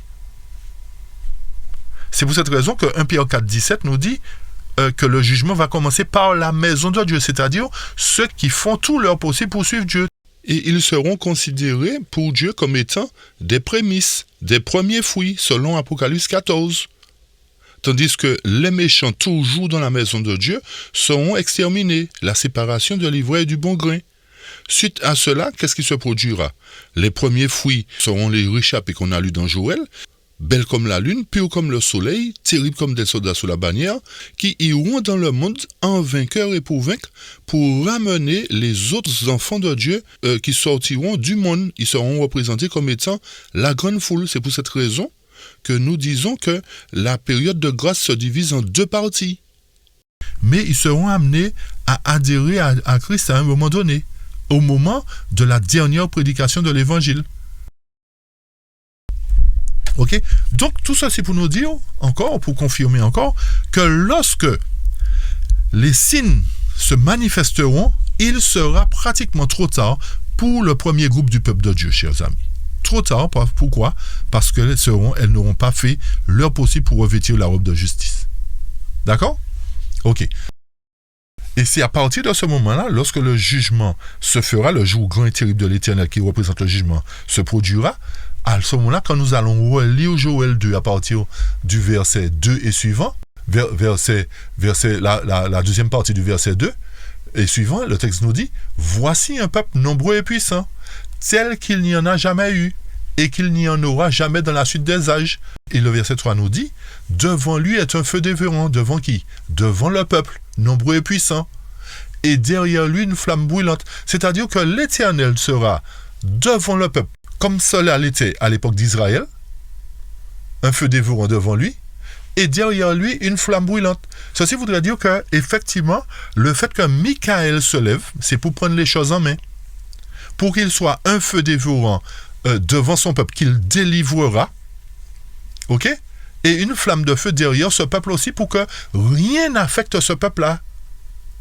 C'est pour cette raison que 1 Pierre 4, 17 nous dit que le jugement va commencer par la maison de Dieu, c'est-à-dire ceux qui font tout leur possible pour suivre Dieu. Et ils seront considérés pour Dieu comme étant des prémices, des premiers fruits, selon Apocalypse 14. Tandis que les méchants, toujours dans la maison de Dieu, seront exterminés, la séparation de l'ivraie et du bon grain. Suite à cela, qu'est-ce qui se produira? Les premiers fruits seront les réchappés qu'on a lus dans Joël, belles comme la lune, pures comme le soleil, terribles comme des soldats sous la bannière, qui iront dans le monde en vainqueurs et pour vaincre, pour ramener les autres enfants de Dieu qui sortiront du monde. Ils seront représentés comme étant la grande foule. C'est pour cette raison que nous disons que la période de grâce se divise en deux parties. Mais ils seront amenés à adhérer à Christ à un moment donné, au moment de la dernière prédication de l'Évangile. Ok? Donc, tout ça, c'est pour nous dire encore, pour confirmer encore, que lorsque les signes se manifesteront, il sera pratiquement trop tard pour le premier groupe du peuple de Dieu, chers amis. Trop tard, pourquoi? Parce qu'elles n'auront pas fait leur possible pour revêtir la robe de justice. D'accord? Ok. Et c'est à partir de ce moment-là, lorsque le jugement se fera, le jour grand et terrible de l'Éternel qui représente le jugement se produira, à ce moment-là, quand nous allons relire Joël 2 à partir du verset 2 et suivant, la deuxième partie du verset 2 et suivant, le texte nous dit « Voici un peuple nombreux et puissant, tel qu'il n'y en a jamais eu, et qu'il n'y en aura jamais dans la suite des âges. » Et le verset 3 nous dit « Devant lui est un feu dévorant. » Devant qui? Devant le peuple, nombreux et puissant. Et derrière lui, une flamme brûlante. C'est-à-dire que l'Éternel sera devant le peuple, comme cela l'était à l'époque d'Israël, un feu dévorant devant lui, et derrière lui, une flamme brûlante. Ceci voudrait dire que, effectivement, le fait que Michael se lève, c'est pour prendre les choses en main. Pour qu'il soit un feu dévorant devant son peuple, qu'il délivrera, ok? Et une flamme de feu derrière ce peuple aussi, pour que rien n'affecte ce peuple-là.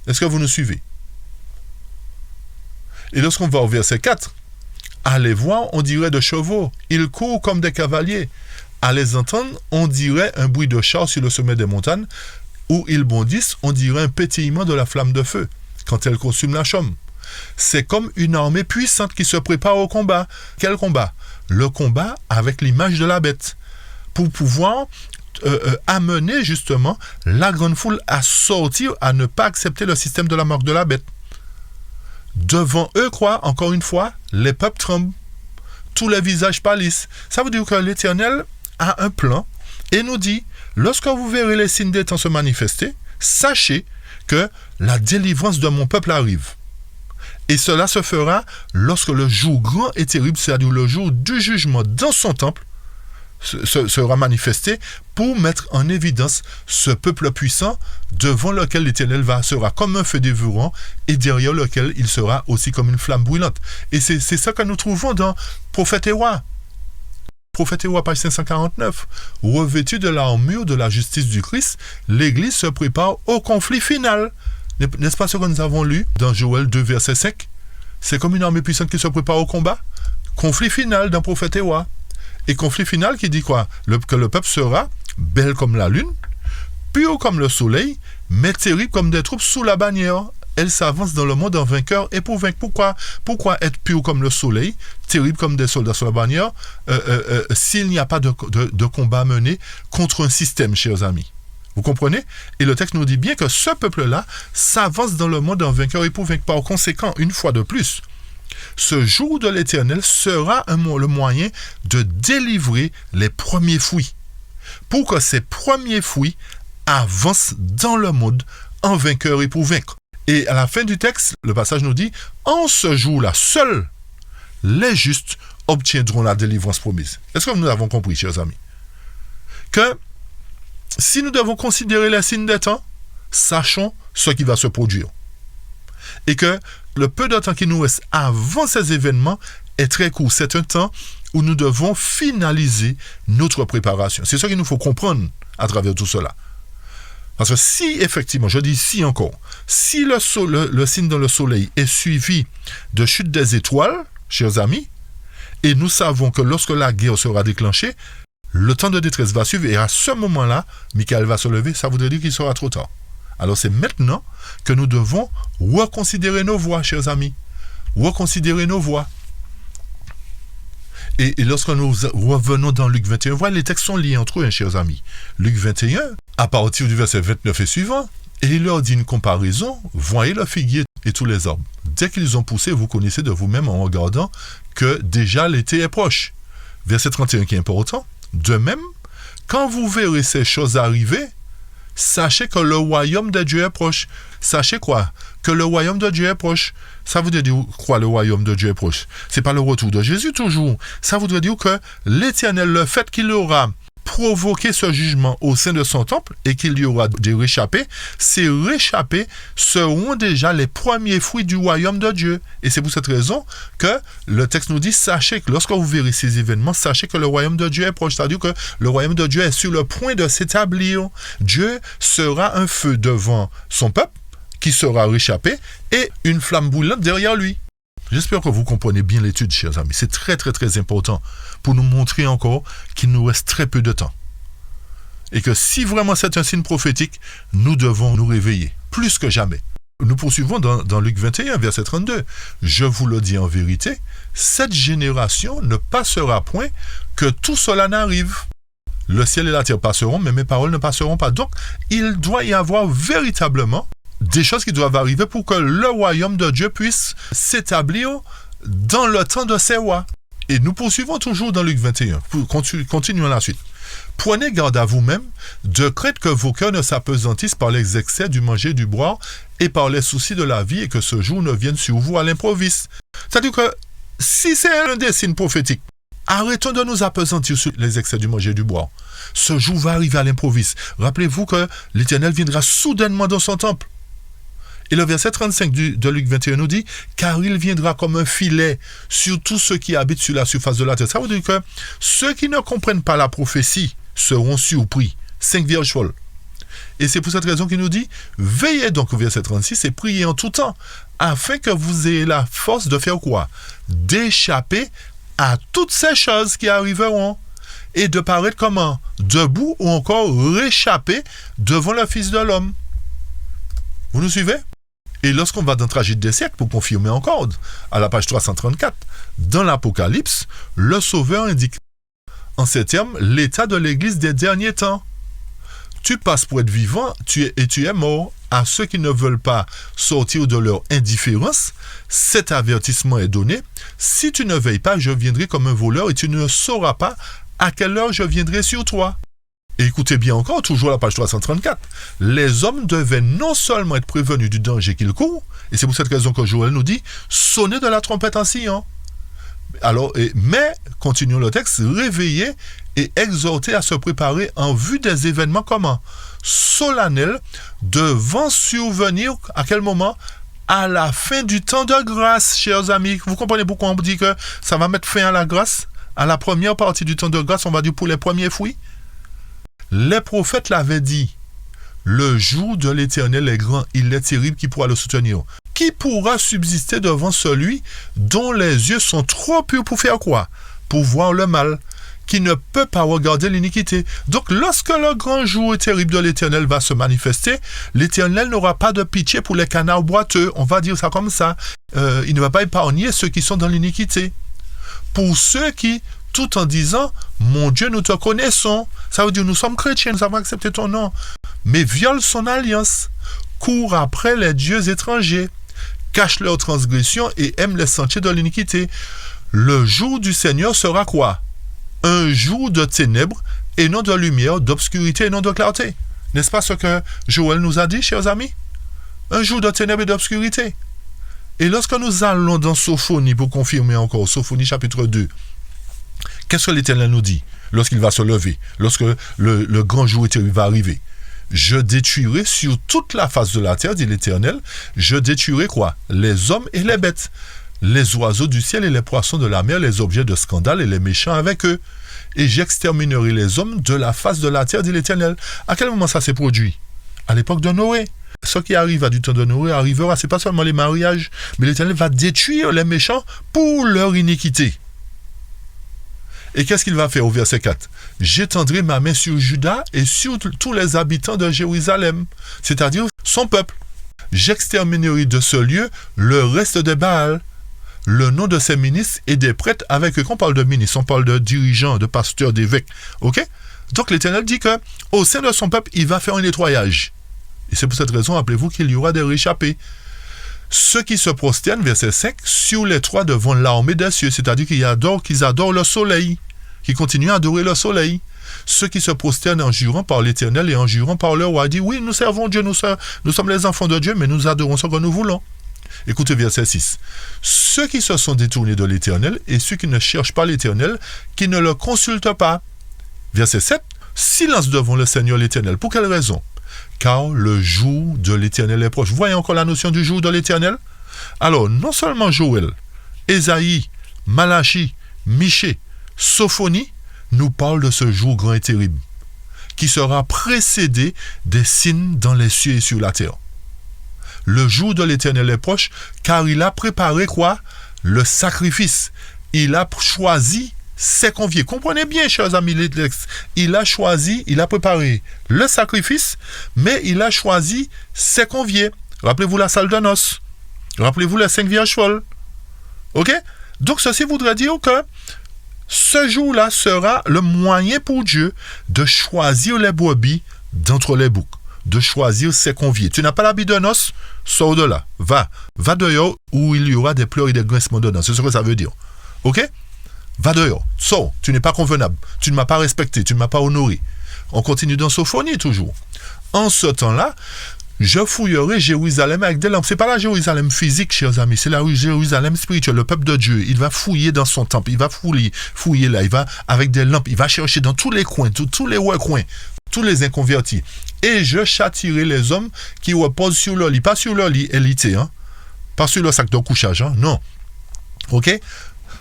Est-ce que vous nous suivez? Et lorsqu'on va au verset 4, à les voir, on dirait de chevaux. Ils courent comme des cavaliers. À les entendre, on dirait un bruit de chars sur le sommet des montagnes. Où ils bondissent, on dirait un pétillement de la flamme de feu, quand elle consume la chaume. C'est comme une armée puissante qui se prépare au combat. Quel combat? Le combat avec l'image de la bête. Pour pouvoir amener justement la grande foule à sortir, à ne pas accepter le système de la marque de la bête. Devant eux, quoi, encore une fois, les peuples tremblent. Tous les visages pâlissent. Ça veut dire que l'Éternel a un plan et nous dit, lorsque vous verrez les signes des temps se manifester, sachez que la délivrance de mon peuple arrive. Et cela se fera lorsque le jour grand et terrible, c'est-à-dire le jour du jugement dans son temple, sera manifesté pour mettre en évidence ce peuple puissant devant lequel l'Éternel sera comme un feu dévorant et derrière lequel il sera aussi comme une flamme brûlante. Et c'est ça que nous trouvons dans Prophète et Roi. Prophète et Roi, page 549. Revêtu de l'armure de la justice du Christ, l'Église se prépare au conflit final. N'est-ce pas ce que nous avons lu dans Joël 2, verset 5? C'est comme une armée puissante qui se prépare au combat. Conflit final dans Prophète et Roi. Et conflit final qui dit quoi? Que le peuple sera belle comme la lune, pur comme le soleil, mais terrible comme des troupes sous la bannière. Elle s'avance dans le monde en vainqueur et pour vaincre. Pourquoi être pur comme le soleil, terrible comme des soldats sous la bannière, s'il n'y a pas de combat mené contre un système, chers amis? Vous comprenez? Et le texte nous dit bien que ce peuple-là s'avance dans le monde en vainqueur et pour vaincre. Par conséquent, une fois de plus, ce jour de l'Éternel sera le moyen de délivrer les premiers fruits, pour que ces premiers fruits avancent dans le monde en vainqueur et pour vaincre. Et à la fin du texte, le passage nous dit, en ce jour-là, seuls les justes obtiendront la délivrance promise. Est-ce que nous avons compris, chers amis? Que si nous devons considérer les signes des temps, sachons ce qui va se produire. Et que le peu de temps qui nous reste avant ces événements est très court. C'est un temps où nous devons finaliser notre préparation. C'est ce qu'il nous faut comprendre à travers tout cela. Parce que si, effectivement, je dis si encore, si le signe dans le soleil est suivi de chute des étoiles, chers amis, et nous savons que lorsque la guerre sera déclenchée, le temps de détresse va suivre et à ce moment-là, Michael va se lever, ça voudrait dire qu'il sera trop tard. Alors c'est maintenant que nous devons reconsidérer nos voies, chers amis. Reconsidérer nos voies. Et lorsque nous revenons dans Luc 21, voilà, les textes sont liés entre eux, chers amis. Luc 21, à partir du verset 29 et suivant, et il leur dit une comparaison, voyez le figuier et tous les arbres. Dès qu'ils ont poussé, vous connaissez de vous-même en regardant que déjà l'été est proche. Verset 31 qui est important. De même, quand vous verrez ces choses arriver, sachez que le royaume de Dieu est proche. Sachez quoi? Que le royaume de Dieu est proche. Ça voudrait dire quoi, le royaume de Dieu est proche? C'est pas le retour de Jésus toujours. Ça voudrait dire que l'Éternel, le fait qu'il aura provoqué ce jugement au sein de son temple et qu'il y aura des réchappés, ces réchappés seront déjà les premiers fruits du royaume de Dieu. Et c'est pour cette raison que le texte nous dit, sachez que lorsque vous verrez ces événements, sachez que le royaume de Dieu est proche. C'est-à-dire que le royaume de Dieu est sur le point de s'établir. Dieu sera un feu devant son peuple qui sera réchappé et une flamme brûlante derrière lui. J'espère que vous comprenez bien l'étude, chers amis. C'est très, très, très important pour nous montrer encore qu'il nous reste très peu de temps. Et que si vraiment c'est un signe prophétique, nous devons nous réveiller, plus que jamais. Nous poursuivons dans Luc 21, verset 32. Je vous le dis en vérité, cette génération ne passera point que tout cela n'arrive. Le ciel et la terre passeront, mais mes paroles ne passeront pas. Donc, il doit y avoir véritablement des choses qui doivent arriver pour que le royaume de Dieu puisse s'établir dans le temps de ses rois. Et nous poursuivons toujours dans Luc 21. Continuons la suite. Prenez garde à vous-même, de crainte que vos cœurs ne s'apesantissent par les excès du manger et du boire et par les soucis de la vie et que ce jour ne vienne sur vous à l'improviste. C'est-à-dire que si c'est un des signes prophétiques, arrêtons de nous appesantir sur les excès du manger et du boire. Ce jour va arriver à l'improviste. Rappelez-vous que l'Éternel viendra soudainement dans son temple. Et le verset 35 de Luc 21 nous dit « Car il viendra comme un filet sur tous ceux qui habitent sur la surface de la terre. » Ça veut dire que ceux qui ne comprennent pas la prophétie seront surpris. 5 vierges folles. Et c'est pour cette raison qu'il nous dit « Veillez donc au verset 36 et priez en tout temps, afin que vous ayez la force de faire quoi? D'échapper à toutes ces choses qui arriveront et de paraître comment? Debout ou encore réchapper devant le Fils de l'homme. » Vous nous suivez? Et lorsqu'on va dans Tragédie des siècles, pour confirmer encore, à la page 334, dans l'Apocalypse, le Sauveur indique en ces termes l'état de l'Église des derniers temps. Tu passes pour être vivant tu es mort. À ceux qui ne veulent pas sortir de leur indifférence, cet avertissement est donné. Si tu ne veilles pas, je viendrai comme un voleur et tu ne sauras pas à quelle heure je viendrai sur toi. Et écoutez bien encore, toujours à la page 334, les hommes devaient non seulement être prévenus du danger qu'ils courent, et c'est pour cette raison que Joël nous dit, sonnez de la trompette en sciant. Alors, mais, continuons le texte, réveillez et exhortez à se préparer en vue des événements comment? Solennels, devant survenir, à quel moment? À la fin du temps de grâce, chers amis. Vous comprenez pourquoi on dit que ça va mettre fin à la grâce? À la première partie du temps de grâce, on va dire pour les premiers fruits. Les prophètes l'avaient dit, le jour de l'Éternel est grand, il est terrible, qui pourra le soutenir? Qui pourra subsister devant celui dont les yeux sont trop purs pour faire quoi? Pour voir le mal, qui ne peut pas regarder l'iniquité. Donc lorsque le grand jour terrible de l'Éternel va se manifester, l'Éternel n'aura pas de pitié pour les canards boiteux, on va dire ça comme ça. Il ne va pas épargner ceux qui sont dans l'iniquité. Pour ceux qui, tout en disant, mon Dieu, nous te connaissons. Ça veut dire, nous sommes chrétiens, nous avons accepté ton nom. Mais violent son alliance, court après les dieux étrangers, cache leurs transgressions et aime les sentiers de l'iniquité. Le jour du Seigneur sera quoi? Un jour de ténèbres et non de lumière, d'obscurité et non de clarté. N'est-ce pas ce que Joël nous a dit, chers amis? Un jour de ténèbres et d'obscurité. Et lorsque nous allons dans Sophonie, pour confirmer encore, Sophonie chapitre 2, qu'est-ce que l'Éternel nous dit lorsqu'il va se lever, lorsque le grand jour éternel va arriver? Je détruirai sur toute la face de la terre, dit l'Éternel, je détruirai quoi? Les hommes et les bêtes, les oiseaux du ciel et les poissons de la mer, les objets de scandale et les méchants avec eux. Et j'exterminerai les hommes de la face de la terre, dit l'Éternel. À quel moment ça s'est produit? À l'époque de Noé. Ce qui arrive à du temps de Noé arrivera, c'est pas seulement les mariages, mais l'Éternel va détruire les méchants pour leur iniquité. Et qu'est-ce qu'il va faire au verset 4? J'étendrai ma main sur Juda et sur tous les habitants de Jérusalem, c'est-à-dire son peuple. J'exterminerai de ce lieu le reste des Baals, le nom de ses ministres et des prêtres avec eux. Quand on parle de ministres, on parle de dirigeants, de pasteurs, d'évêques. Ok? Donc l'Éternel dit que au sein de son peuple, il va faire un nettoyage. Et c'est pour cette raison, rappelez-vous qu'il y aura des réchappés. Ceux qui se prosternent, verset 5, sur les toits devant l'armée des cieux, c'est-à-dire qu'ils adorent le soleil, qui continuent à adorer le soleil. Ceux qui se prosternent en jurant par l'Éternel et en jurant par le roi, disent, oui, nous servons Dieu, nous sommes les enfants de Dieu, mais nous adorons ce que nous voulons. Écoutez verset 6. Ceux qui se sont détournés de l'Éternel et ceux qui ne cherchent pas l'Éternel, qui ne le consultent pas. Verset 7. Silence devant le Seigneur l'Éternel. Pour quelle raison? Car le jour de l'Éternel est proche. Vous voyez encore la notion du jour de l'Éternel? Alors, non seulement Joël, Ésaïe, Malachie, Michée, Sophonie nous parlent de ce jour grand et terrible, qui sera précédé des signes dans les cieux et sur la terre. Le jour de l'Éternel est proche, car il a préparé quoi? Le sacrifice. Il a choisi ses conviés. Comprenez bien, chers amis, il a préparé le sacrifice, mais il a choisi ses conviés. Rappelez-vous la salle de noces. Rappelez-vous les 5 vierges folles. Ok? Donc, ceci voudrait dire que ce jour-là sera le moyen pour Dieu de choisir les brebis d'entre les boucs, de choisir ses conviés. Tu n'as pas l'habit de noces? Sors de là. Va dehors où il y aura des pleurs et des grincements de dents. C'est ce que ça veut dire. Ok? Va dehors, sors, tu n'es pas convenable, tu ne m'as pas respecté, tu ne m'as pas honoré. On continue dans Sophonie toujours. En ce temps-là, je fouillerai Jérusalem avec des lampes. C'est pas la Jérusalem physique, chers amis, c'est la Jérusalem spirituelle, le peuple de Dieu. Il va fouiller dans son temple, il va fouiller là, il va avec des lampes, il va chercher dans tous les coins, tous les recoins, tous les inconvertis. Et je châtirai les hommes qui reposent sur leur lit, pas sur leur lit élité, hein, pas sur leur sac de couchage, hein, non. Ok?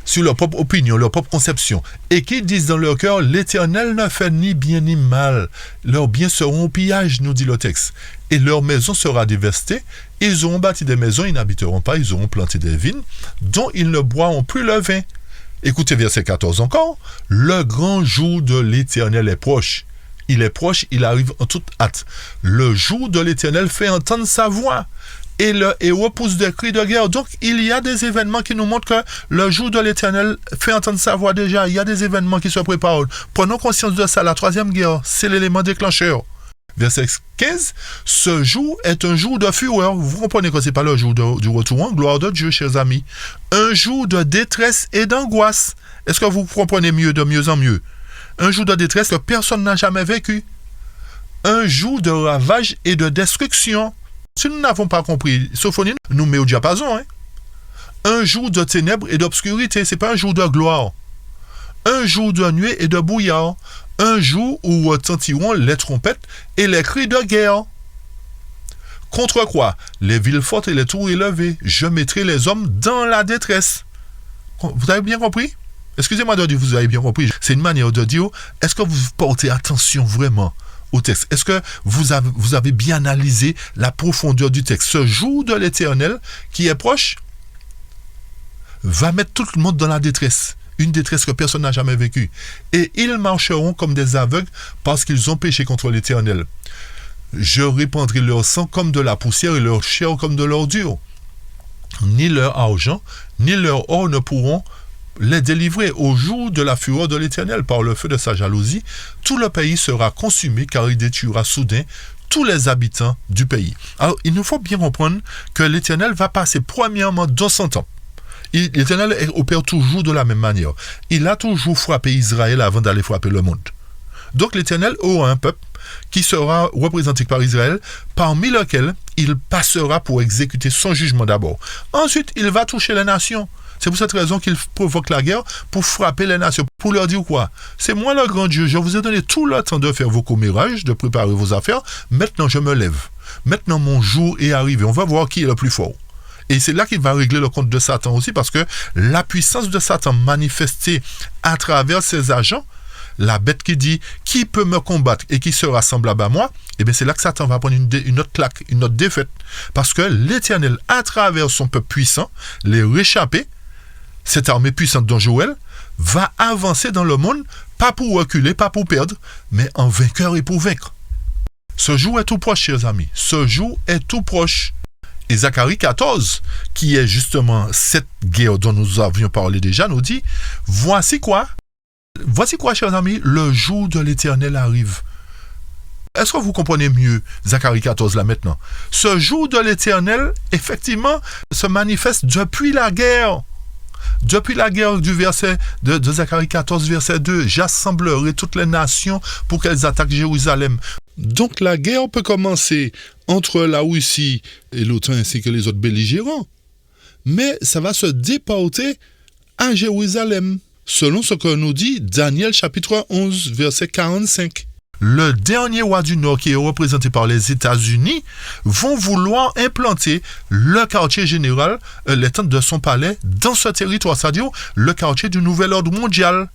Sur leur propre opinion, leur propre conception, et qui disent dans leur cœur, l'Éternel ne fait ni bien ni mal. Leurs biens seront au pillage, nous dit le texte, et leur maison sera dévastée. Ils auront bâti des maisons, ils n'habiteront pas, ils auront planté des vignes, dont ils ne boiront plus le vin. Écoutez verset 14 encore, le grand jour de l'Éternel est proche. Il est proche, il arrive en toute hâte. Le jour de l'Éternel fait entendre sa voix. Et le héros pousse des cris de guerre. Donc, il y a des événements qui nous montrent que le jour de l'Éternel fait entendre sa voix déjà. Il y a des événements qui se préparent. Prenons conscience de ça. La troisième guerre, c'est l'élément déclencheur. Verset 15. Ce jour est un jour de fureur. Vous comprenez que ce n'est pas le jour du retour en gloire de Dieu, chers amis. Un jour de détresse et d'angoisse. Est-ce que vous comprenez mieux de mieux en mieux? Un jour de détresse que personne n'a jamais vécu. Un jour de ravage et de destruction. Si nous n'avons pas compris, Sophonie nous met au diapason. Hein? Un jour de ténèbres et d'obscurité, ce n'est pas un jour de gloire. Un jour de nuée et de brouillard. Un jour où retentiront les trompettes et les cris de guerre. Contre quoi? Les villes fortes et les tours élevées. Je mettrai les hommes dans la détresse. Vous avez bien compris? Excusez-moi de dire vous avez bien compris. C'est une manière de dire, est-ce que vous portez attention vraiment au texte? Est-ce que vous avez bien analysé la profondeur du texte? Ce jour de l'Éternel qui est proche va mettre tout le monde dans la détresse. Une détresse que personne n'a jamais vécue. Et ils marcheront comme des aveugles parce qu'ils ont péché contre l'Éternel. Je répandrai leur sang comme de la poussière et leur chair comme de l'ordure. Ni leur argent, ni leur or ne pourront les délivrer au jour de la fureur de l'Éternel par le feu de sa jalousie. Tout le pays sera consumé car il détruira soudain tous les habitants du pays. Alors, il nous faut bien comprendre que l'Éternel va passer premièrement dans son temple. L'Éternel opère toujours de la même manière. Il a toujours frappé Israël avant d'aller frapper le monde. Donc l'Éternel aura un peuple qui sera représenté par Israël, parmi lequel il passera pour exécuter son jugement d'abord. Ensuite, il va toucher les nations. C'est pour cette raison qu'il provoque la guerre, pour frapper les nations, pour leur dire quoi? C'est moi le grand Dieu, je vous ai donné tout le temps de faire vos commérages, de préparer vos affaires, maintenant je me lève. Maintenant mon jour est arrivé, on va voir qui est le plus fort. Et c'est là qu'il va régler le compte de Satan aussi, parce que la puissance de Satan manifestée à travers ses agents, la bête qui dit « Qui peut me combattre et qui sera semblable à moi ?» Eh bien c'est là que Satan va prendre une autre claque, une autre défaite. Parce que l'Éternel, à travers son peuple puissant, les réchappés, cette armée puissante dont Joël, va avancer dans le monde, pas pour reculer, pas pour perdre, mais en vainqueur et pour vaincre. Ce jour est tout proche, chers amis. Ce jour est tout proche. Et Zacharie 14, qui est justement cette guerre dont nous avions parlé déjà, nous dit, voici quoi, chers amis, le jour de l'Éternel arrive. Est-ce que vous comprenez mieux Zacharie 14 là maintenant? Ce jour de l'Éternel, effectivement, se manifeste depuis la guerre. Depuis la guerre du verset de Zacharie 14, verset 2, j'assemblerai toutes les nations pour qu'elles attaquent Jérusalem. Donc la guerre peut commencer entre la Russie et l'OTAN ainsi que les autres belligérants. Mais ça va se déporter à Jérusalem, selon ce que nous dit Daniel chapitre 11, verset 45. Le dernier roi du Nord, qui est représenté par les États-Unis, vont vouloir implanter le quartier général, les tentes de son palais, dans ce territoire, c'est-à-dire le quartier du nouvel ordre mondial.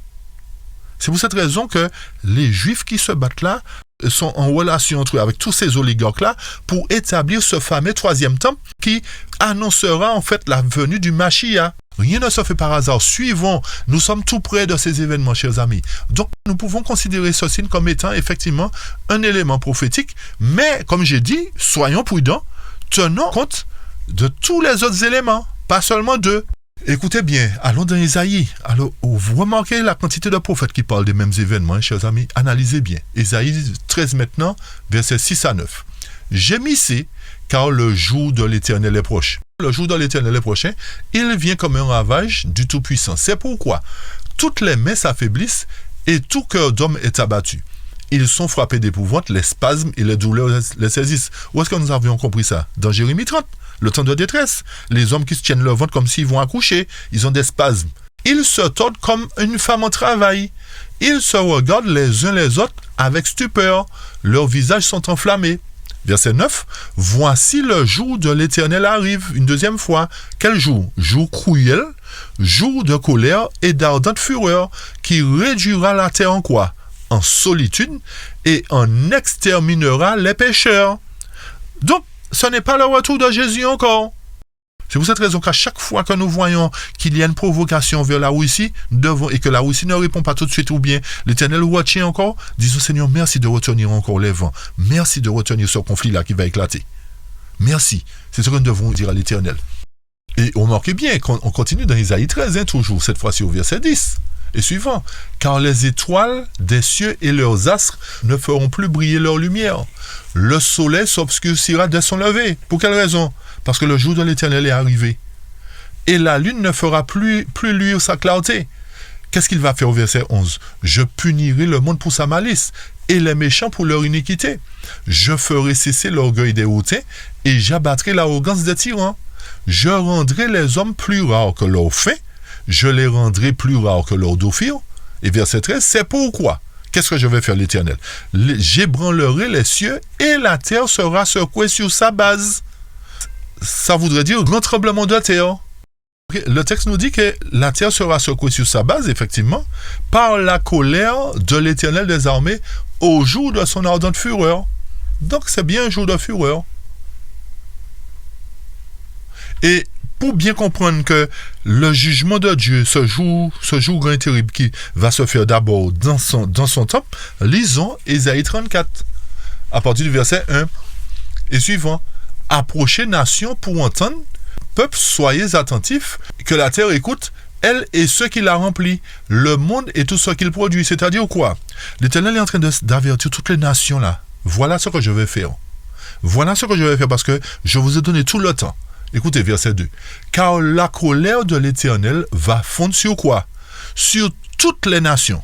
C'est pour cette raison que les Juifs qui se battent là sont en relation entre eux avec tous ces oligarques-là pour établir ce fameux troisième temple qui annoncera en fait la venue du Mashiach. Rien ne se fait par hasard. Suivons, nous sommes tout près de ces événements, chers amis. Donc, nous pouvons considérer ceci comme étant effectivement un élément prophétique, mais, comme j'ai dit, soyons prudents, tenons compte de tous les autres éléments, pas seulement d'eux. Écoutez bien, allons dans Ésaïe. Alors, vous remarquez la quantité de prophètes qui parlent des mêmes événements, chers amis. Analysez bien. Ésaïe 13 maintenant, versets 6 à 9. Gémissez, car le jour de l'Éternel est proche. Le jour de l'Éternel est prochain, il vient comme un ravage du Tout-Puissant. C'est pourquoi toutes les mains s'affaiblissent et tout cœur d'homme est abattu. Ils sont frappés d'épouvante, les spasmes et les douleurs les saisissent. Où est-ce que nous avions compris ça? Dans Jérémie 30, le temps de détresse. Les hommes qui se tiennent leur ventre comme s'ils vont accoucher, ils ont des spasmes. Ils se tordent comme une femme en travail. Ils se regardent les uns les autres avec stupeur. Leurs visages sont enflammés. Verset 9, « Voici le jour de l'Éternel arrive, une deuxième fois. Quel jour? Jour cruel, jour de colère et d'ardente fureur, qui réduira la terre en quoi? En solitude, et en exterminera les pécheurs. » Donc, ce n'est pas le retour de Jésus encore. C'est pour cette raison qu'à chaque fois que nous voyons qu'il y a une provocation vers la Russie, et que la Russie ne répond pas tout de suite, ou bien l'Éternel retient encore, disons Seigneur, merci de retenir encore les vents. Merci de retenir ce conflit-là qui va éclater. Merci. C'est ce que nous devons dire à l'Éternel. Et remarquez bien qu'on continue dans Isaïe 13, toujours, cette fois-ci au verset 10. Et suivant, car les étoiles des cieux et leurs astres ne feront plus briller leur lumière. Le soleil s'obscurcira dès son lever. Pour quelle raison? Parce que le jour de l'Éternel est arrivé. Et la lune ne fera plus luire sa clarté. Qu'est-ce qu'il va faire au verset 11? Je punirai le monde pour sa malice et les méchants pour leur iniquité. Je ferai cesser l'orgueil des hautains et j'abattrai l'arrogance des tyrans. Je rendrai les hommes plus rares que leurs faits. Je les rendrai plus rares que leurs dauphins. Et verset 13, c'est pourquoi. Qu'est-ce que je vais faire, l'Éternel? J'ébranlerai les cieux et la terre sera secouée sur sa base. Ça voudrait dire grand tremblement de terre. Le texte nous dit que la terre sera secouée sur sa base, effectivement, par la colère de l'Éternel des armées au jour de son ardente fureur. Donc c'est bien un jour de fureur. Et pour bien comprendre que le jugement de Dieu, ce jour grand et terrible qui va se faire d'abord dans son temple, lisons Ésaïe 34, à partir du verset 1 et suivant. Approchez nation pour entendre, peuple, soyez attentifs, que la terre écoute, elle et ceux qui la remplit, le monde et tout ce qu'il produit. C'est-à-dire quoi? L'Éternel est en train d'avertir toutes les nations là. Voilà ce que je vais faire. Voilà ce que je vais faire parce que je vous ai donné tout le temps. Écoutez, verset 2. Car la colère de l'Éternel va fondre sur quoi? Sur toutes les nations.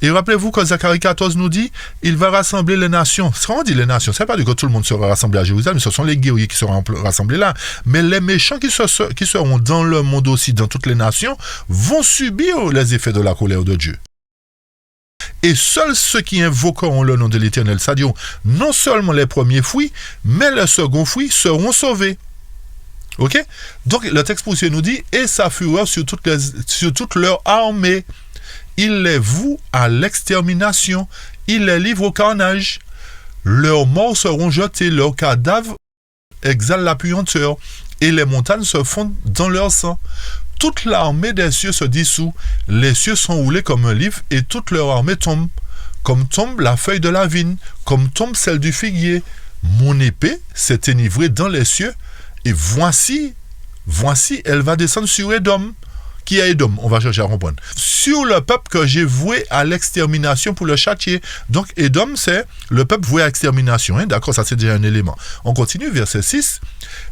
Et rappelez-vous que Zacharie 14 nous dit, il va rassembler les nations. Quand on dit les nations, c'est pas du que tout le monde sera rassemblé à Jérusalem, mais ce sont les guerriers qui seront rassemblés là. Mais les méchants qui seront dans le monde aussi, dans toutes les nations, vont subir les effets de la colère de Dieu. Et seuls ceux qui invoqueront le nom de l'Éternel, c'est-à-dire non seulement les premiers fruits, mais les seconds fruits seront sauvés. Ok? Donc le texte poursuit nous dit, et sa fureur sur toute leur armée. Il les voue à l'extermination, il les livre au carnage. Leurs morts seront jetés, leurs cadavres exhalent la puanteur, et les montagnes se fondent dans leur sang. toute l'armée des cieux se dissout, les cieux sont roulés comme un livre, et toute leur armée tombe, comme tombe la feuille de la vigne, comme tombe celle du figuier. Mon épée s'est enivrée dans les cieux, et voici, elle va descendre sur Édom. Qui est Édom? On va chercher à comprendre. Sur le peuple que j'ai voué à l'extermination pour le châtier. Donc Édom, c'est le peuple voué à l'extermination. Hein? D'accord, ça c'est déjà un élément. On continue, verset 6.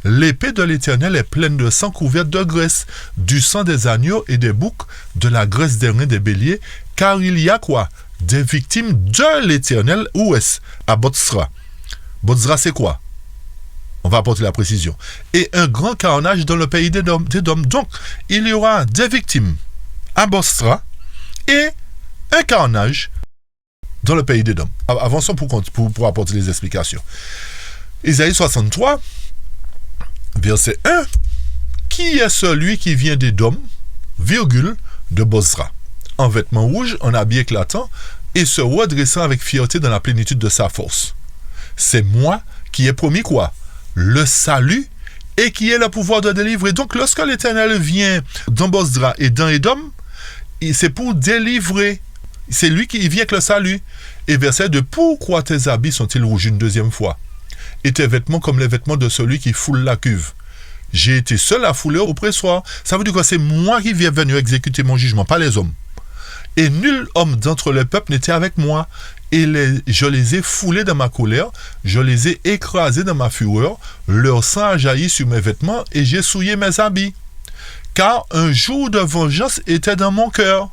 L'épée de l'Éternel est pleine de sang, couverte de graisse, du sang des agneaux et des boucs, de la graisse des reins des béliers, car il y a quoi? Des victimes de l'Éternel. Où est-ce? À Botzra. Botzra, c'est quoi? On va apporter la précision. Et un grand carnage dans le pays d'Édom. Donc, il y aura des victimes à Botzra et un carnage dans le pays d'Édom. Avançons pour apporter les explications. Isaïe 63, verset 1. Qui est celui qui vient d'Édom, virgule, de Botzra, en vêtements rouges, en habit éclatant, et se redressant avec fierté dans la plénitude de sa force? C'est moi qui ai promis quoi? Le salut, et qui est le pouvoir de délivrer. Donc, lorsque l'Éternel vient dans Botzra et dans Édom, c'est pour délivrer. C'est lui qui vient avec le salut. Et verset 2, pourquoi tes habits sont-ils rouges une deuxième fois? Et tes vêtements comme les vêtements de celui qui foule la cuve. J'ai été seul à fouler au pressoir. Ça veut dire que c'est moi qui viens venir exécuter mon jugement, pas les hommes. Et nul homme d'entre les peuples n'était avec moi. Et je les ai foulés dans ma colère, je les ai écrasés dans ma fureur, leur sang a jailli sur mes vêtements et j'ai souillé mes habits. Car un jour de vengeance était dans mon cœur.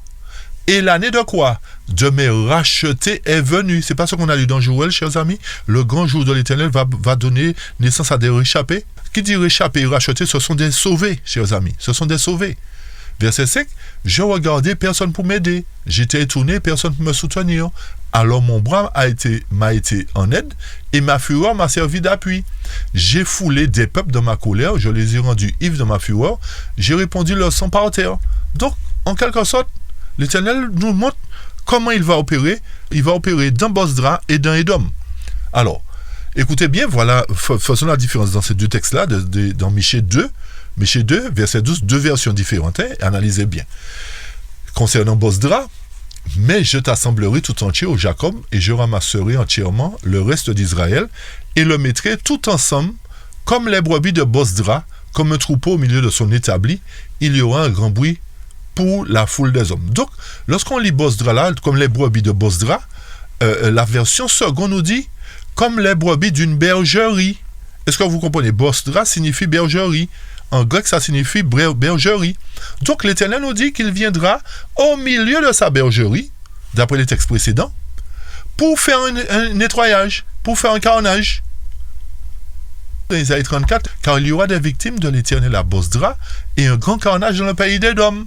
Et l'année de quoi? De mes rachetés est venue. C'est pas ce qu'on a lu dans Joël, chers amis. Le grand jour de l'Éternel va donner naissance à des réchappés. Qui dit réchappés et rachetés, ce sont des sauvés, chers amis. Ce sont des sauvés. Verset 5. Je regardais, personne pour m'aider. J'étais étonné, personne pour me soutenir. Alors mon bras m'a été en aide et ma fureur m'a servi d'appui. J'ai foulé des peuples dans ma colère, je les ai rendus ivres de ma fureur, j'ai répandu leur sang par terre. Donc, en quelque sorte, l'Éternel nous montre comment il va opérer. Il va opérer dans Botzra et dans Édom. Alors, écoutez bien, voilà, faisons la différence dans ces deux textes-là, dans Michée 2, verset 12, deux versions différentes, hein, analysez bien. Concernant Botzra, mais je t'assemblerai tout entier au Jacob, et je ramasserai entièrement le reste d'Israël, et le mettrai tout ensemble, comme les brebis de Botzra, comme un troupeau au milieu de son établi. Il y aura un grand bruit pour la foule des hommes. Donc, lorsqu'on lit Botzra là, comme les brebis de Botzra, la version seconde nous dit, comme les brebis d'une bergerie. Est-ce que vous comprenez? Botzra signifie bergerie. En grec, ça signifie bergerie. Donc, l'Éternel nous dit qu'il viendra au milieu de sa bergerie, d'après les textes précédents, pour faire un nettoyage, pour faire un carnage. Dans Isaïe 34, car il y aura des victimes de l'Éternel à Botzra et un grand carnage dans le pays d'Édom.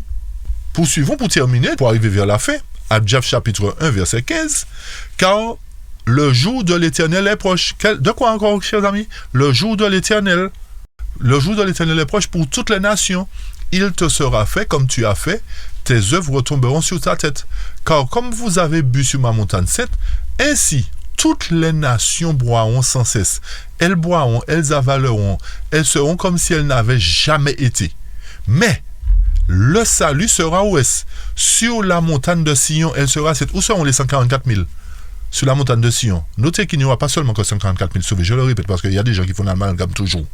Poursuivons pour terminer, pour arriver vers la fin. Abdias chapitre 1, verset 15. Car le jour de l'Éternel est proche. De quoi encore, chers amis? Le jour de l'Éternel. Le jour de l'Éternel est proche pour toutes les nations. Il te sera fait comme tu as fait, tes œuvres retomberont sur ta tête. Car comme vous avez bu sur ma montagne sainte, ainsi toutes les nations boiront sans cesse. Elles boiront, elles avaleront, elles seront comme si elles n'avaient jamais été. Mais le salut sera où est-ce? Sur la montagne de Sion, elle sera cette. Où seront les 144 000? Sur la montagne de Sion. Notez qu'il n'y aura pas seulement que 144 000 sauvés, je le répète, parce qu'il y a des gens qui font l'amalgame toujours.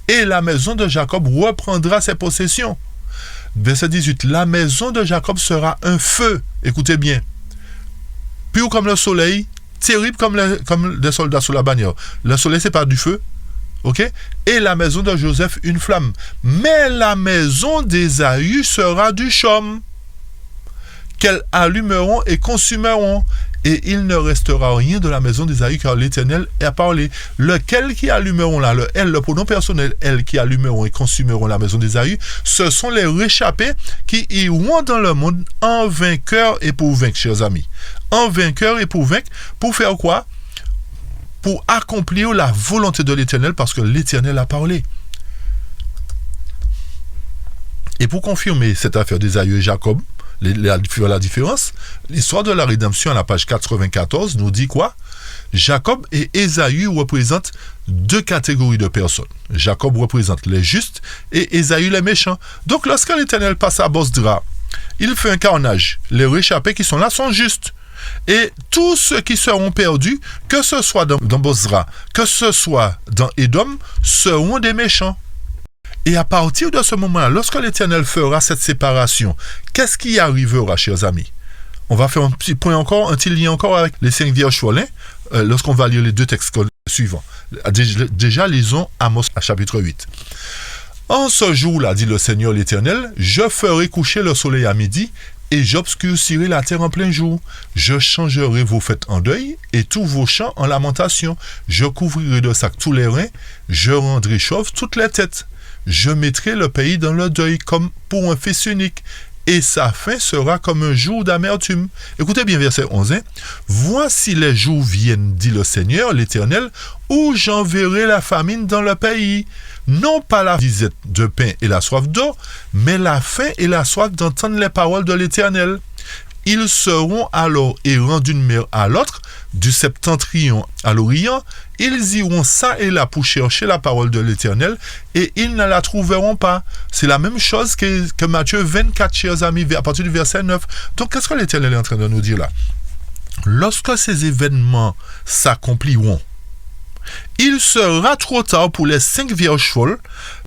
Et la maison de Jacob reprendra ses possessions. Verset 18. La maison de Jacob sera un feu. Écoutez bien. Pur comme le soleil, terrible comme des soldats sous la bannière. Le soleil, c'est pas du feu. Ok? Et la maison de Joseph, une flamme. Mais la maison d'Ésaü sera du chaume, qu'elles allumeront et consumeront. Et il ne restera rien de la maison d'Ésaü, car l'Éternel a parlé. Lequel qui allumeront là, le elle, le pronom personnel, elles qui allumeront et consumeront la maison d'Ésaü, ce sont les réchappés qui iront dans le monde en vainqueur et pour vaincre, chers amis. En vainqueur et pour vaincre, pour faire quoi? Pour accomplir la volonté de l'Éternel, parce que l'Éternel a parlé. Et pour confirmer cette affaire d'Ésaü et Jacob, la différence. L'histoire de la rédemption à la page 94 nous dit quoi? Jacob et Ésaü représentent deux catégories de personnes. Jacob représente les justes et Ésaü les méchants. Donc lorsque l'Éternel passe à Bosra, il fait un carnage. Les réchappés qui sont là sont justes. Et tous ceux qui seront perdus, que ce soit dans Bosra, que ce soit dans Édom, seront des méchants. Et à partir de ce moment-là, lorsque l'Éternel fera cette séparation, qu'est-ce qui arrivera, chers amis? On va faire un petit point encore, un petit lien encore avec les 5 vierges folles, lorsqu'on va lire les deux textes suivants. Déjà, lisons Amos à chapitre 8. En ce jour-là, dit le Seigneur l'Éternel, je ferai coucher le soleil à midi, et j'obscurcirai la terre en plein jour. Je changerai vos fêtes en deuil, et tous vos chants en lamentation. Je couvrirai de sacs tous les reins, je rendrai chauves toutes les têtes. Je mettrai le pays dans le deuil comme pour un fils unique, et sa fin sera comme un jour d'amertume. Écoutez bien verset 11. Voici les jours viennent, dit le Seigneur, l'Éternel, où j'enverrai la famine dans le pays. Non pas la disette de pain et la soif d'eau, mais la faim et la soif d'entendre les paroles de l'Éternel. Ils seront alors errants d'une mer à l'autre, du septentrion à l'orient. Ils iront ça et là pour chercher la parole de l'Éternel, et ils ne la trouveront pas. C'est la même chose que Matthieu 24, chers amis, à partir du verset 9. Donc, qu'est-ce que l'Éternel est en train de nous dire là? Lorsque ces événements s'accompliront, il sera trop tard pour les 5 vierges folles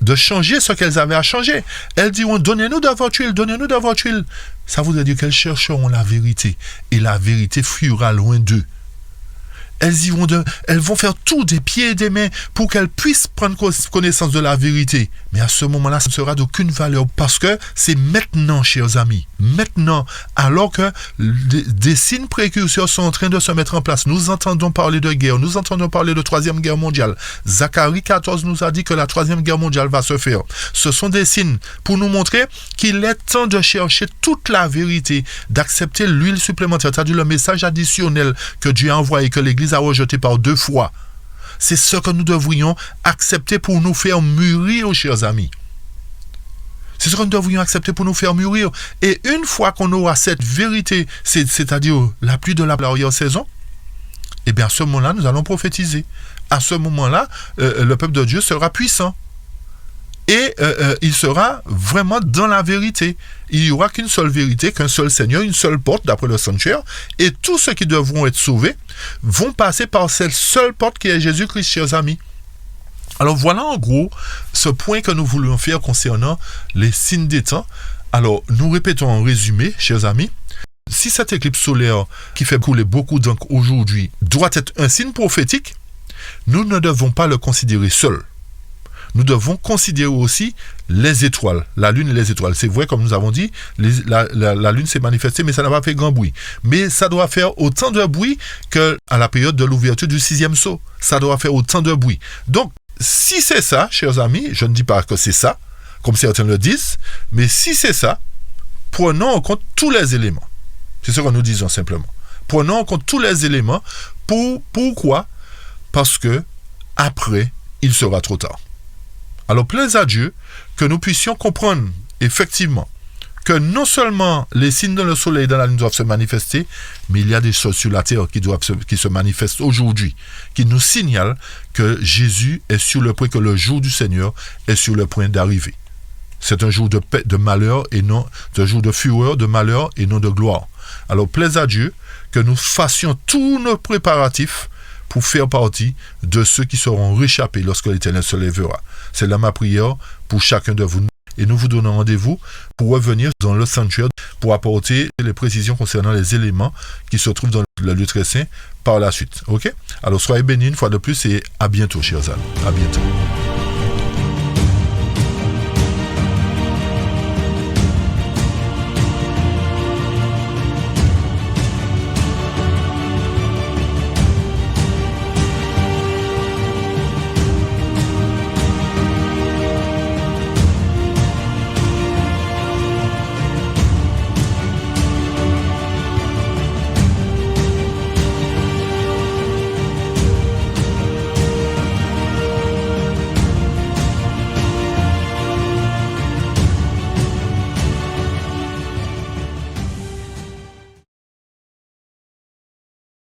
de changer ce qu'elles avaient à changer. Elles diront, donnez-nous de votre huile, donnez-nous de votre huile. Ça voudrait dire qu'elles chercheront la vérité, et la vérité fuira loin d'eux. Elles vont faire tout des pieds et des mains pour qu'elles puissent prendre connaissance de la vérité. Mais à ce moment-là, ça ne sera d'aucune valeur, parce que c'est maintenant, chers amis, maintenant, alors que des signes précurseurs sont en train de se mettre en place. Nous entendons parler de guerre, nous entendons parler de 3e guerre mondiale. Zacharie 14 nous a dit que la 3e guerre mondiale va se faire. Ce sont des signes pour nous montrer qu'il est temps de chercher toute la vérité, d'accepter l'huile supplémentaire, c'est-à-dire le message additionnel que Dieu a envoyé, que l'Église a rejeté par 2 fois. C'est ce que nous devrions accepter pour nous faire mûrir, chers amis. C'est ce que nous devrions accepter pour nous faire mûrir. Et une fois qu'on aura cette vérité, c'est-à-dire la pluie de la l'arrière-saison, eh bien à ce moment-là, nous allons prophétiser. À ce moment-là, le peuple de Dieu sera puissant. Et il sera vraiment dans la vérité. Il n'y aura qu'une seule vérité, qu'un seul Seigneur, une seule porte d'après le sanctuaire. Et tous ceux qui devront être sauvés vont passer par cette seule porte qui est Jésus-Christ, chers amis. Alors voilà en gros ce point que nous voulions faire concernant les signes des temps. Alors nous répétons en résumé, chers amis. Si cette éclipse solaire qui fait couler beaucoup d'encre aujourd'hui doit être un signe prophétique, nous ne devons pas le considérer seul. Nous devons considérer aussi les étoiles, la lune et les étoiles. C'est vrai, comme nous avons dit, la lune s'est manifestée, mais ça n'a pas fait grand bruit. Mais ça doit faire autant de bruit qu'à la période de l'ouverture du 6e sceau. Ça doit faire autant de bruit. Donc, si c'est ça, chers amis, je ne dis pas que c'est ça, comme certains le disent, mais si c'est ça, prenons en compte tous les éléments. C'est ce que nous disons simplement. Prenons en compte tous les éléments. Pourquoi? Parce que après, il sera trop tard. Alors, plaise à Dieu que nous puissions comprendre effectivement que non seulement les signes dans le soleil et dans la lune doivent se manifester, mais il y a des choses sur la terre qui se manifestent aujourd'hui, qui nous signalent que Jésus est sur le point, que le jour du Seigneur est sur le point d'arriver. C'est un jour de malheur et non, un jour de fureur, de malheur et non de gloire. Alors, plaise à Dieu que nous fassions tous nos préparatifs pour faire partie de ceux qui seront réchappés lorsque l'Éternel se lèvera. C'est là ma prière pour chacun de vous. Et nous vous donnons rendez-vous pour revenir dans le sanctuaire pour apporter les précisions concernant les éléments qui se trouvent dans le lieu très saint par la suite. Ok? Alors soyez bénis une fois de plus et à bientôt, chers amis. À bientôt.